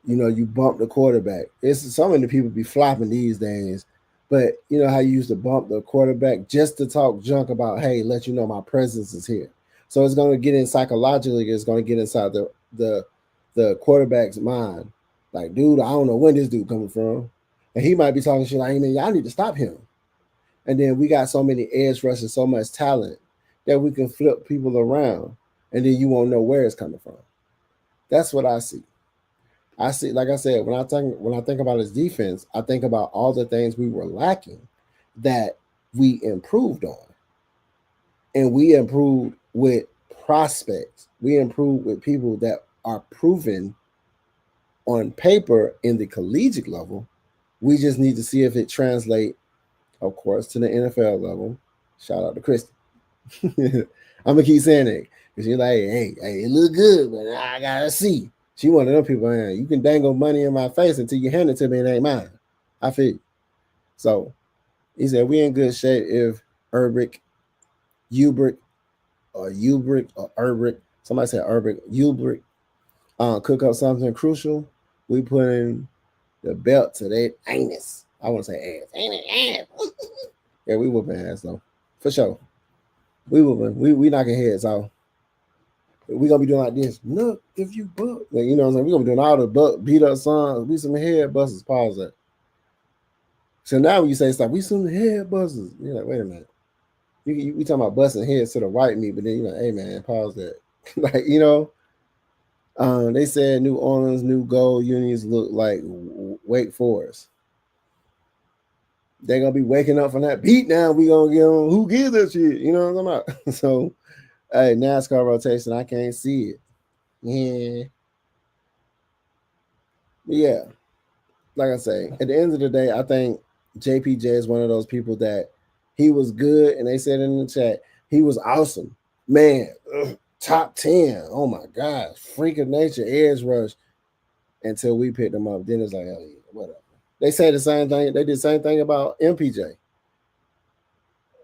You bump the quarterback. It's so many people be flopping these days. But you know how you used to bump the quarterback just to talk junk about, hey, let you know my presence is here. So it's going to get in psychologically. It's going to get inside the quarterback's mind. Like, dude, I don't know when this dude coming from, and he might be talking shit like, hey, man, y'all need to stop him. And then we got so many edge rushers, so much talent that we can flip people around, and then you won't know where it's coming from. That's what I see. I see, like I said, when I think about his defense, I think about all the things we were lacking that we improved on. And we improved with prospects. We improved with people that are proven on paper in the collegiate level. We just need to see if it translates, of course, to the NFL level. Shout out to Kristen. I'm gonna keep saying it because you're like, hey, it look good, but I gotta see. She one of them people, man, you can dangle money in my face until you hand it to me, it ain't mine. I feel you. So he said, we in good shape if Ubrick, or Urbrick, somebody said Urbrick, Ubrick, cook up something crucial. We put in the belt to their anus. I want to say ass. Yeah, we whooping ass though. For sure. We whooping. We knocking heads off. We're gonna be doing like this. Look, if you buck, like, you know what I'm saying? We're gonna be doing all the beat up songs. We some head busters. Pause that. So now when you say stuff, we some head busters. You're like, wait a minute. We talking about busting heads to the right me, but then you're like, hey man, pause that. Like, they said New Orleans new gold unis look like Wake Forest. They're gonna be waking up from that beat now. We gonna get on who gives that shit. You know what I'm talking about? So hey, NASCAR rotation, I can't see it. Yeah. Like I say, at the end of the day, I think JPJ is one of those people that he was good, and they said in the chat, he was awesome. Man, top 10. Oh my gosh. Freak of nature, edge rush. Until we picked him up. Then it's like, oh yeah, whatever. They say the same thing. They did the same thing about MPJ.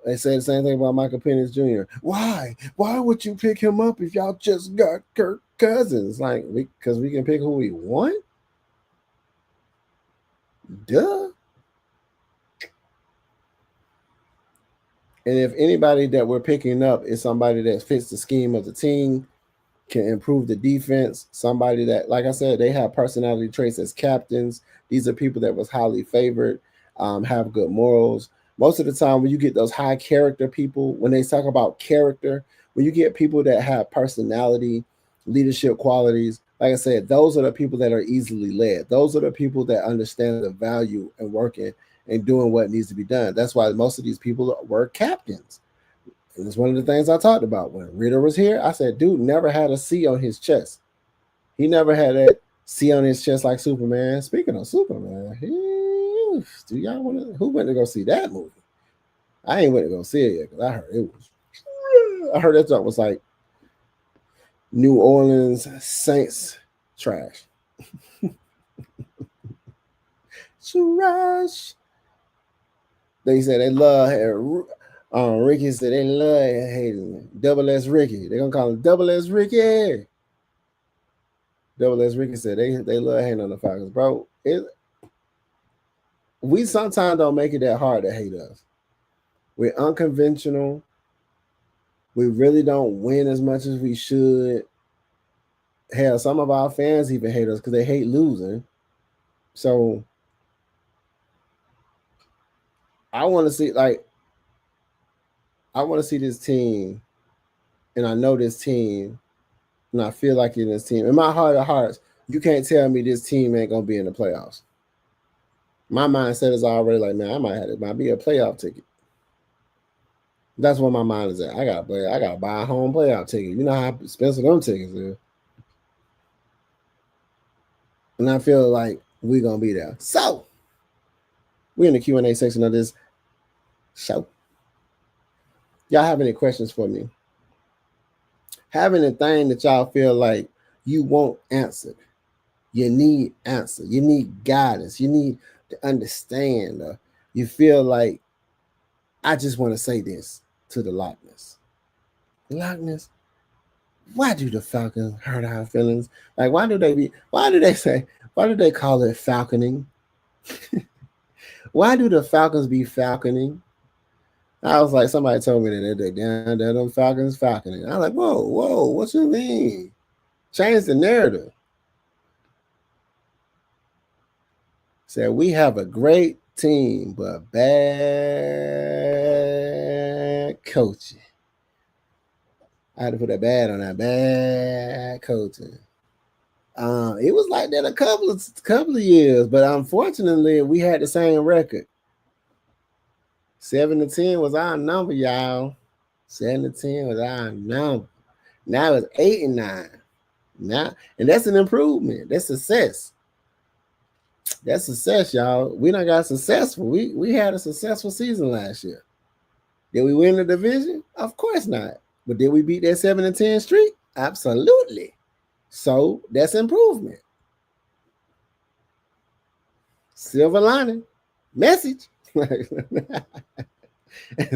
They say the same thing about Michael Penix Jr. Why? Why would you pick him up if y'all just got Kirk Cousins? Like, because we can pick who we want? Duh. And if anybody that we're picking up is somebody that fits the scheme of the team, can improve the defense, somebody that, like I said, they have personality traits as captains. These are people that was highly favored, have good morals. Most of the time when you get those high character people, when they talk about character, when you get people that have personality, leadership qualities, like I said, those are the people that are easily led. Those are the people that understand the value and working and doing what needs to be done. That's why most of these people were captains. And it's one of the things I talked about. When Ritter was here, I said, dude never had a C on his chest. He never had that C on his chest like Superman. Speaking of Superman, do y'all want to? Who went to go see that movie? I ain't went to go see it yet because I heard it was. I heard that joke was like New Orleans Saints trash. Trash. They said they love Ricky said they love hating. Double S Ricky. They're gonna call him Double S Ricky. Double S Ricky said they love hating on the Falcons, bro. We sometimes don't make it that hard to hate us. We're unconventional. We really don't win as much as we should. Hell, some of our fans even hate us because they hate losing. So I want to see this team, and I know this team, and I feel like in this team. In my heart of hearts, you can't tell me this team ain't gonna be in the playoffs. My mindset is already like, man, it might be a playoff ticket. That's where my mind is at. I gotta buy a home playoff ticket. You know how expensive them tickets is. And I feel like we're gonna be there. So we're in the Q&A section of this show. Y'all have any questions for me? Have anything that y'all feel like you won't answer? You need answer. You need guidance. You need to understand. You feel like, I just want to say this to the Lochness. Lochness, why do the Falcons hurt our feelings? Like, why do they call it falconing? Why do the Falcons be falconing? I was like, somebody told me that they're down there, them Falcons falconing. I was like, whoa, what you mean? Change the narrative. Said, we have a great team, but bad coaching. I had to put a bad on that. Bad coaching. It was like that a couple of years, but unfortunately, we had the same record. 7-10 was our number, y'all. 7-10 was our number. Now it's 8-9. Now, and that's an improvement. That's success. That's success, y'all. We done got successful. We had a successful season last year. Did we win the division? Of course not. But did we beat that 7-10 streak? Absolutely. So that's improvement. Silver lining. Message.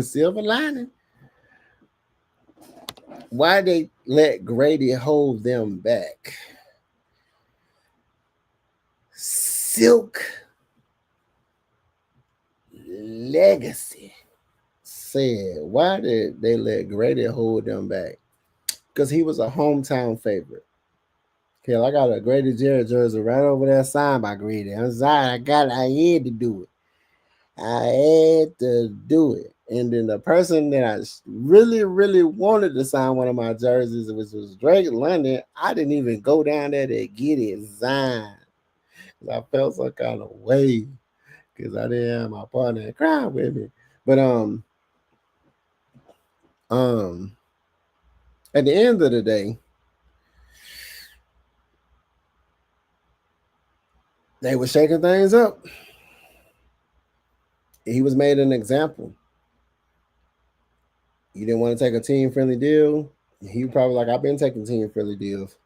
Silver lining. Why they let Grady hold them back? Silk Legacy said, why did they let Grady hold them back? Because he was a hometown favorite. Hell, I got a Grady Jarrett jersey right over there signed by Grady. I'm sorry, I had to do it. And then the person that I really, really wanted to sign one of my jerseys, which was Drake London, I didn't even go down there to get it signed. I felt some kind of way because I didn't have my partner in crime with me. But at the end of the day, they were shaking things up. He was made an example. You didn't want to take a team-friendly deal. He probably like, I've been taking team-friendly deals.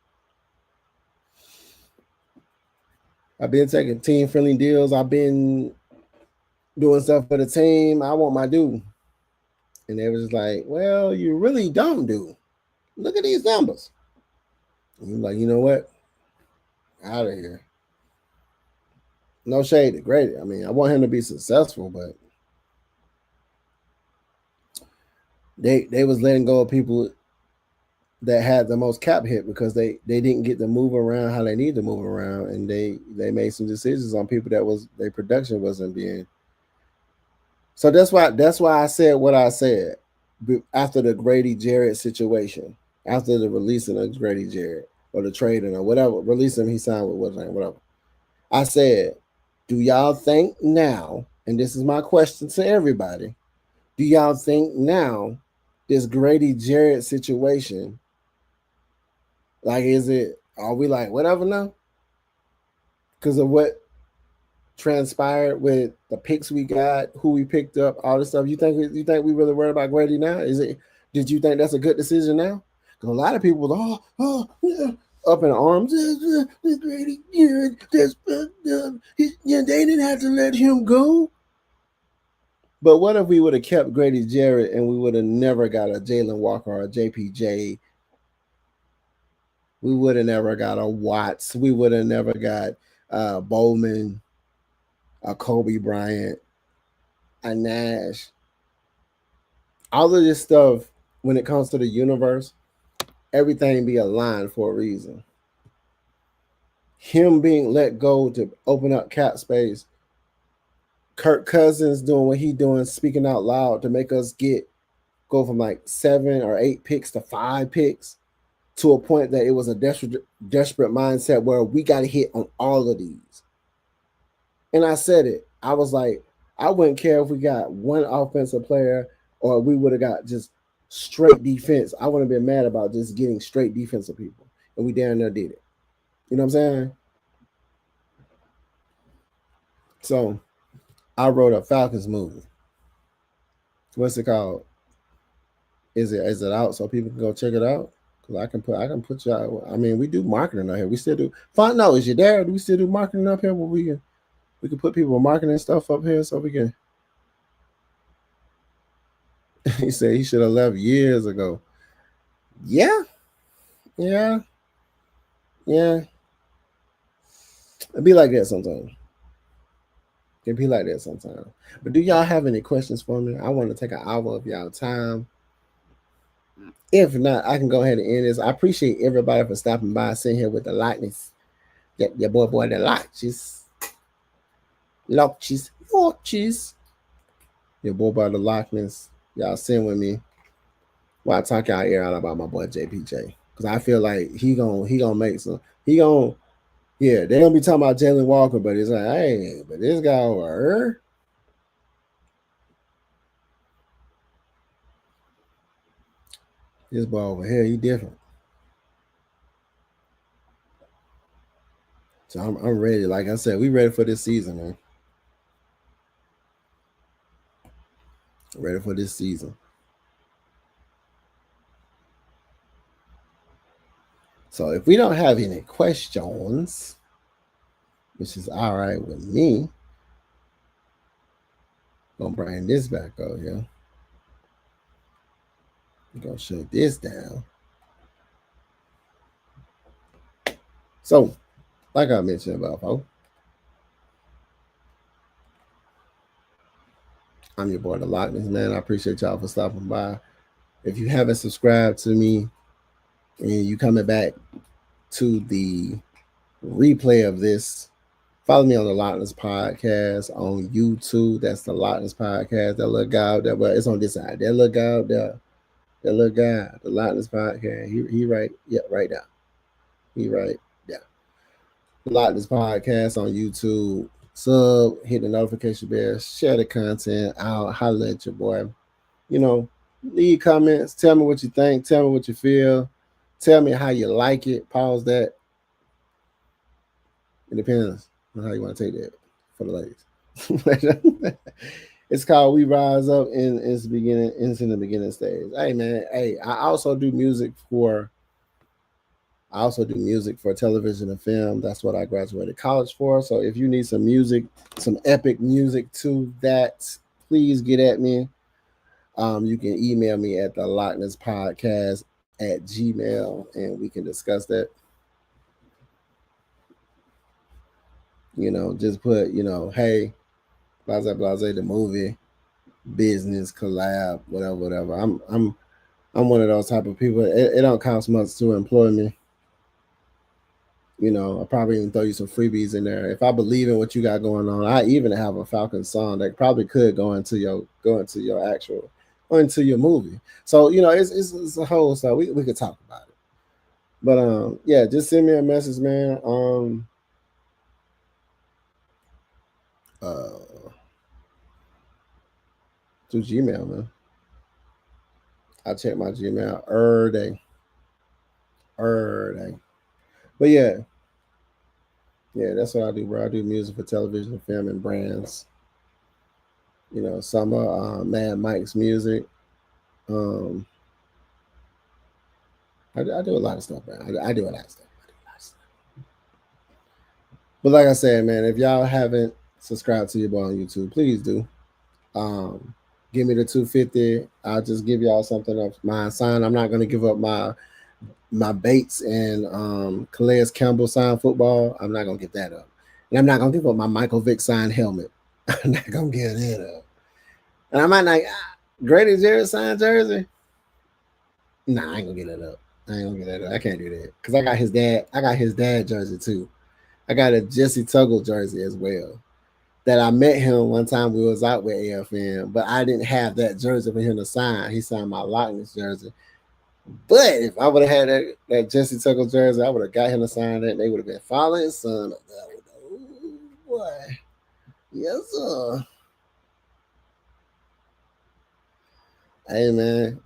I've been taking team-friendly deals. I've been doing stuff for the team. I want my due. And they was like, well, you really don't do. Look at these numbers. And he was like, you know what? Out of here. No shade to Grady. I mean, I want him to be successful, but they was letting go of people that had the most cap hit because they didn't get to move around how they need to move around, and they made some decisions on people that was their production wasn't being. So that's why I said what I said after the Grady Jarrett situation, after the releasing of Grady Jarrett or the trading or whatever, releasing he signed with whatever. I said, do y'all think now, and this is my question to everybody, do y'all think now this Grady Jarrett situation, like, are we like, whatever now? Because of what transpired with the picks we got, who we picked up, all this stuff. You think we really worried about Grady now? Did you think that's a good decision now? Because a lot of people was, up in arms. Grady Jarrett, they didn't have to let him go. But what if we would have kept Grady Jarrett and we would have never got a Jalen Walker or a JPJ? We would have never got a Watts. We would have never got Bowman, a Kobe Bryant, a Nash. All of this stuff, when it comes to the universe, everything be aligned for a reason. Him being let go to open up cap space, Kirk Cousins doing what he doing, speaking out loud to make us go from like 7 or 8 picks to 5 picks to a point that it was a desperate mindset where we got to hit on all of these. And I said it. I was like, I wouldn't care if we got one offensive player or we would have got just straight defense. I wouldn't have been mad about just getting straight defensive people. And we damn near did it. You know what I'm saying? So I wrote a Falcons movie. What's it called? Is it out so people can go check it out? Because I can put y'all. I mean, we do marketing out here. We still do. No, is you there? Do we still do marketing up here? Where we can put people marketing stuff up here so we can. He said he should have left years ago. Yeah. It'd be like that sometimes. But do y'all have any questions for me? I want to take an hour of y'all time. If not, I can go ahead and end this. I appreciate everybody for stopping by, sitting here with the Lochness. Your boy, the Lochness. Your boy, the Lochness. Y'all sitting with me while I talk y'all ear out about my boy JPJ. Because I feel like he gonna make some. Yeah, they don't be talking about Jalen Walker, but it's like, hey, but this guy over here. This boy over here, he different. So I'm ready. Like I said, we ready for this season, man. Ready for this season. So if we don't have any questions, which is all right with me, I'm gonna bring this back over here. I'm gonna shut this down. So, like I mentioned about folks, I'm your boy, the Lochness, man. I appreciate y'all for stopping by. If you haven't subscribed to me and you coming back to the replay of this, follow me on the Lochness Podcast on YouTube. That's the Lochness Podcast. That little guy out there, but it's on this side. That little guy out there. That little guy, the Lochness Podcast. He right, right there. He right there. The Lochness Podcast on YouTube. Sub, hit the notification bell, share the content out, holla at your boy. You know, leave comments, tell me what you think, tell me what you feel, tell me how you like it. Pause that. It depends on how you want to take that for the ladies. It's called We Rise Up in the beginning stage. Hey man, I also do music for television and film. That's what I graduated college for. So if you need some music, some epic music to that, please get at me. You can email me at the Lochness Podcast at Gmail and we can discuss that. You know, just put, hey, blase, the movie, business, collab, whatever. I'm one of those type of people. It don't cost much to employ me. You know, I'll probably even throw you some freebies in there. If I believe in what you got going on, I even have a Falcons song that probably could go into your actual or into your movie. So, it's a whole stuff. We could talk about it. But yeah, just send me a message, man. Through Gmail, man. I check my Gmail every day. But yeah, that's what I do, bro. I do music for television, film, and brands. Some of Mad Mike's music. I do a lot of stuff, man. I do a lot of stuff. But like I said, man, if y'all haven't subscribed to your boy on YouTube, please do. Give me the 250. I'll just give y'all something of my sign. I'm not gonna give up my Bates and Calais Campbell signed football. I'm not gonna give that up. And I'm not gonna give up my Michael Vick signed helmet. I'm not gonna give that up. And I might not Grady Jarrett signed jersey. Nah, I ain't gonna get that up. I ain't gonna get that up. I can't do that. Cause I got his dad. I got his dad jersey too. I got a Jesse Tuggle jersey as well. That I met him one time we was out with AFN, but I didn't have that jersey for him to sign. He signed my Lochness jersey. But if I would have had that Jesse Tucker jersey, I would have got him to sign that. They would have been following son. Ooh, boy. Yes, sir. Hey man.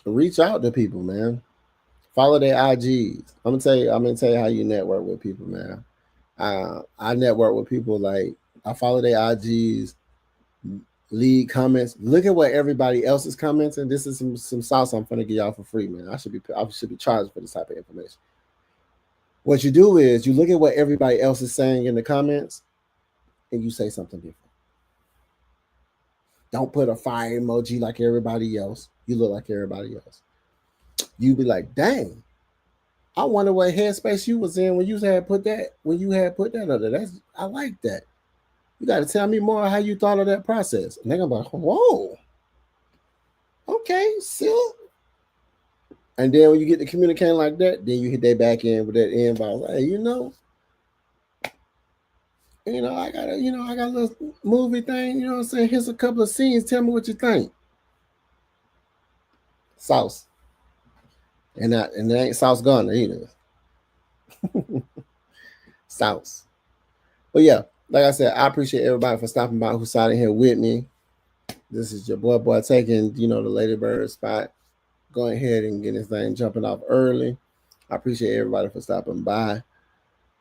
Reach out to people, man. Follow their IGs. I'm gonna tell you how you network with people, man. I network with people like I follow their IGs, lead comments. Look at what everybody else is commenting. This is some sauce I'm gonna give y'all for free, man. I should be charged for this type of information. What you do is you look at what everybody else is saying in the comments, and you say something different. Don't put a fire emoji like everybody else. You look like everybody else. You be like, dang, I wonder what headspace you was in when you had put that under. I like that. You got to tell me more how you thought of that process. And they're gonna be like, whoa, okay, still. And then when you get to communicating like that, then you hit that back end with that inbox. Hey, I got a little movie thing. You know what I'm saying? Here's a couple of scenes. Tell me what you think. Sauce, and that ain't Sauce Gunner either. Sauce. But yeah, like I said, I appreciate everybody for stopping by who's sitting here with me. This is your boy taking, the Lady Bird spot. Going ahead and getting this thing jumping off early. I appreciate everybody for stopping by. I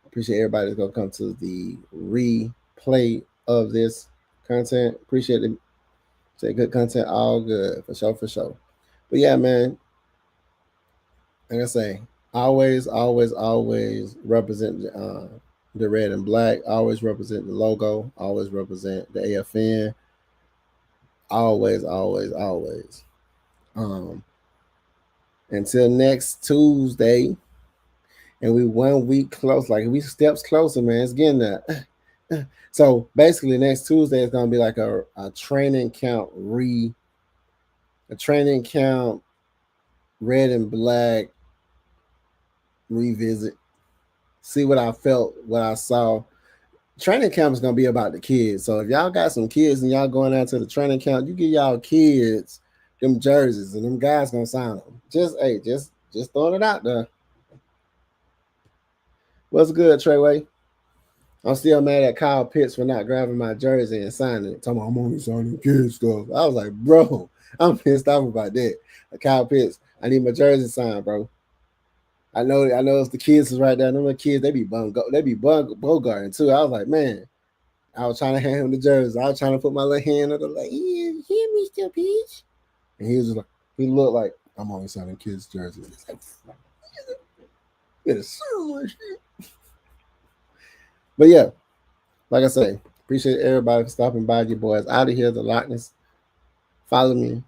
appreciate everybody that's going to come to the replay of this content. Appreciate it. Say good content, all good. For sure. But yeah, man, like I say, always represent the red and black. Always represent the logo. Always represent the AFN. Always. Until next Tuesday, and we 1 week close. Like we steps closer, man. It's getting there. So basically, next Tuesday is gonna be like a training camp red and black revisit. See what I felt, what I saw. Training camp is gonna be about the kids. So if y'all got some kids and y'all going out to the training camp, you give y'all kids them jerseys and them guys gonna sign them. Just throwing it out there. What's good, Treyway? I'm still mad at Kyle Pitts for not grabbing my jersey and signing it. Talking about I'm only signing kids stuff. I was like, bro, I'm pissed off about that. Kyle Pitts, I need my jersey signed, bro. I know it's the kids is right there. Them kids, they be bogarting too. I was like, man, I was trying to hand him the jersey. I was trying to put my little hand on the like, here, Mr. Peach. And he was just like, he looked like I'm only signing kids' jerseys. It's like, it's so much shit. But yeah, like I say, appreciate everybody for stopping by. Your boys out of here, the Lochness. Follow me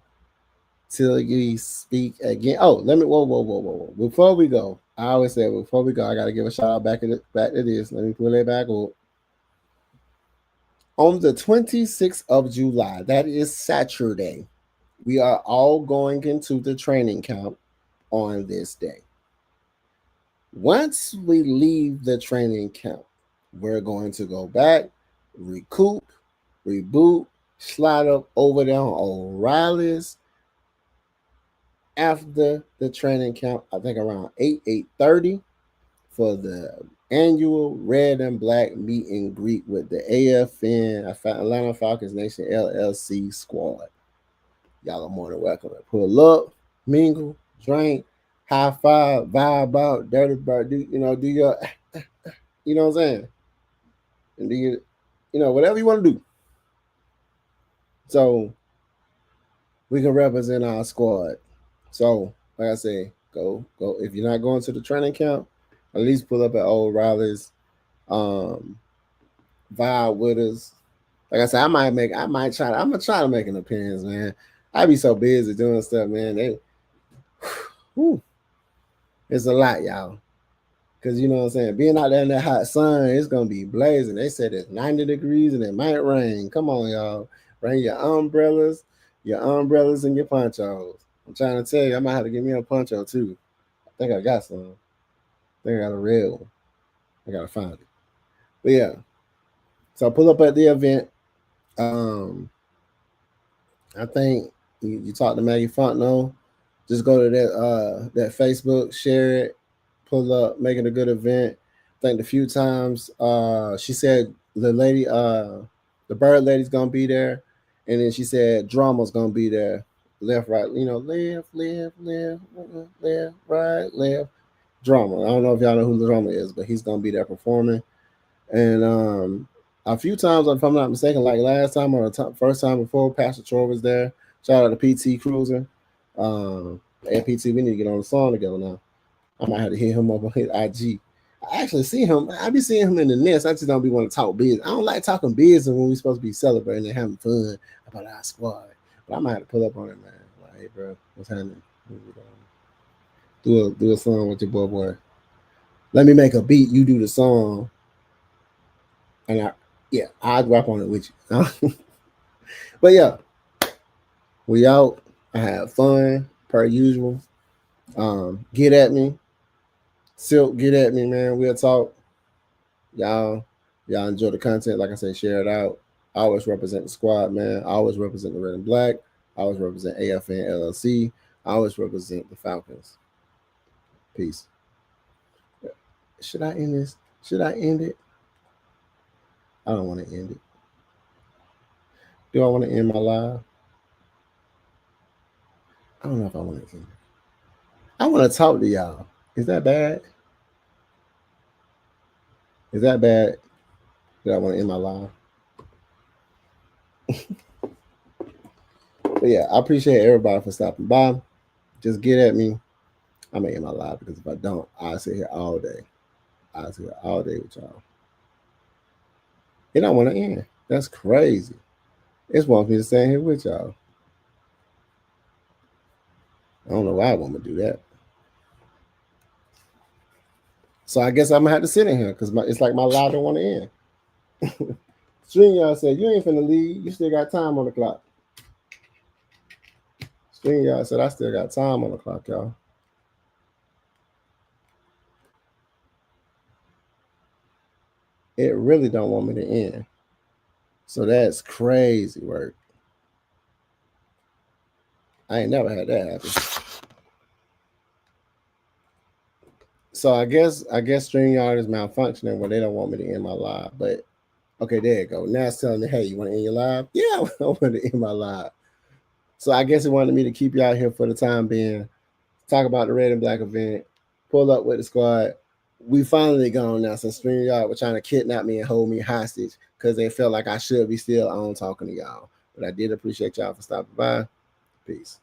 till you speak again. Oh, let me whoa. Before we go, I always say before we go, I gotta give a shout out back to this. Let me pull it back up. On the 26th of July, that is Saturday, we are all going into the training camp on this day. Once we leave the training camp, we're going to go back, recoup, reboot, slide up over there on O'Reilly's after the training camp, I think around 8:30 for the annual red and black meet and greet with the AFN, Atlanta Falcons Nation LLC squad. Y'all are more than welcome to pull up, mingle, drink, high five, vibe out, dirty bird, do your, you know what I'm saying? And do your, whatever you want to do. So we can represent our squad. So, like I say, go. If you're not going to the training camp, at least pull up at Old Riley's, vibe with us. Like I said, I'm gonna try to make an appearance, man. I be so busy doing stuff, man. Whew, it's a lot, y'all. Cause you know what I'm saying, being out there in that hot sun, it's gonna be blazing. They said it's 90 degrees and it might rain. Come on, y'all. Bring your umbrellas and your ponchos. I'm trying to tell you, I might have to get me a poncho too. I think I got some. I think I got a red one. I gotta find it. But yeah. So pull up at the event. I think you talk to Maggie Fontenot. Just go to that Facebook, share it, pull up, make it a good event. I think a few times she said the lady, the bird lady's gonna be there, and then she said drama's gonna be there. Left, right, left, right, left. Drama. I don't know if y'all know who the drama is, but he's gonna be there performing. And a few times, if I'm not mistaken, like last time or the first time before, Pastor Troy was there. Shout out to PT Cruiser. And PT, we need to get on the song together now. I might have to hit him up on his IG. I actually see him. I be seeing him in the nest. I just don't be want to talk business. I don't like talking business when we supposed to be celebrating and having fun about our squad. But I might have to pull up on it, man. Like, hey, bro, what's happening? Do a song with your boy. Let me make a beat. You do the song, and I'll rap on it with you. But yeah, we out. I have fun per usual. Get at me. Silk, get at me, man. We'll talk. Y'all enjoy the content. Like I said, share it out. I always represent the squad, man. I always represent the red and black. I always represent AFN LLC. I always represent the Falcons. Peace. Should I end this? Should I end it? I don't want to end it. Do I want to end my live? I don't know if I want to end it. I want to talk to y'all. Is that bad? Is that bad that I want to end my live? But yeah, I appreciate everybody for stopping by. Just get at me. I'm going to end my live because if I don't, I'll sit here all day. I'll sit here all day with y'all. And I want to end. That's crazy. It's wants me to stay here with y'all. I don't know why I want to do that. So I guess I'm going to have to sit in here because it's like my live don't want to end. String y'all said, you ain't finna leave. You still got time on the clock. String y'all said, I still got time on the clock, y'all. It really don't want me to end. So that's crazy work. I ain't never had that happen. So I guess StreamYard is malfunctioning where they don't want me to end my live. But okay, there you go. Now it's telling me, hey, you want to end your live? Yeah, I want to end my live. So I guess it wanted me to keep y'all here for the time being. Talk about the red and black event. Pull up with the squad. We finally gone now since StreamYard were trying to kidnap me and hold me hostage because they felt like I should be still on talking to y'all. But I did appreciate y'all for stopping by. Peace.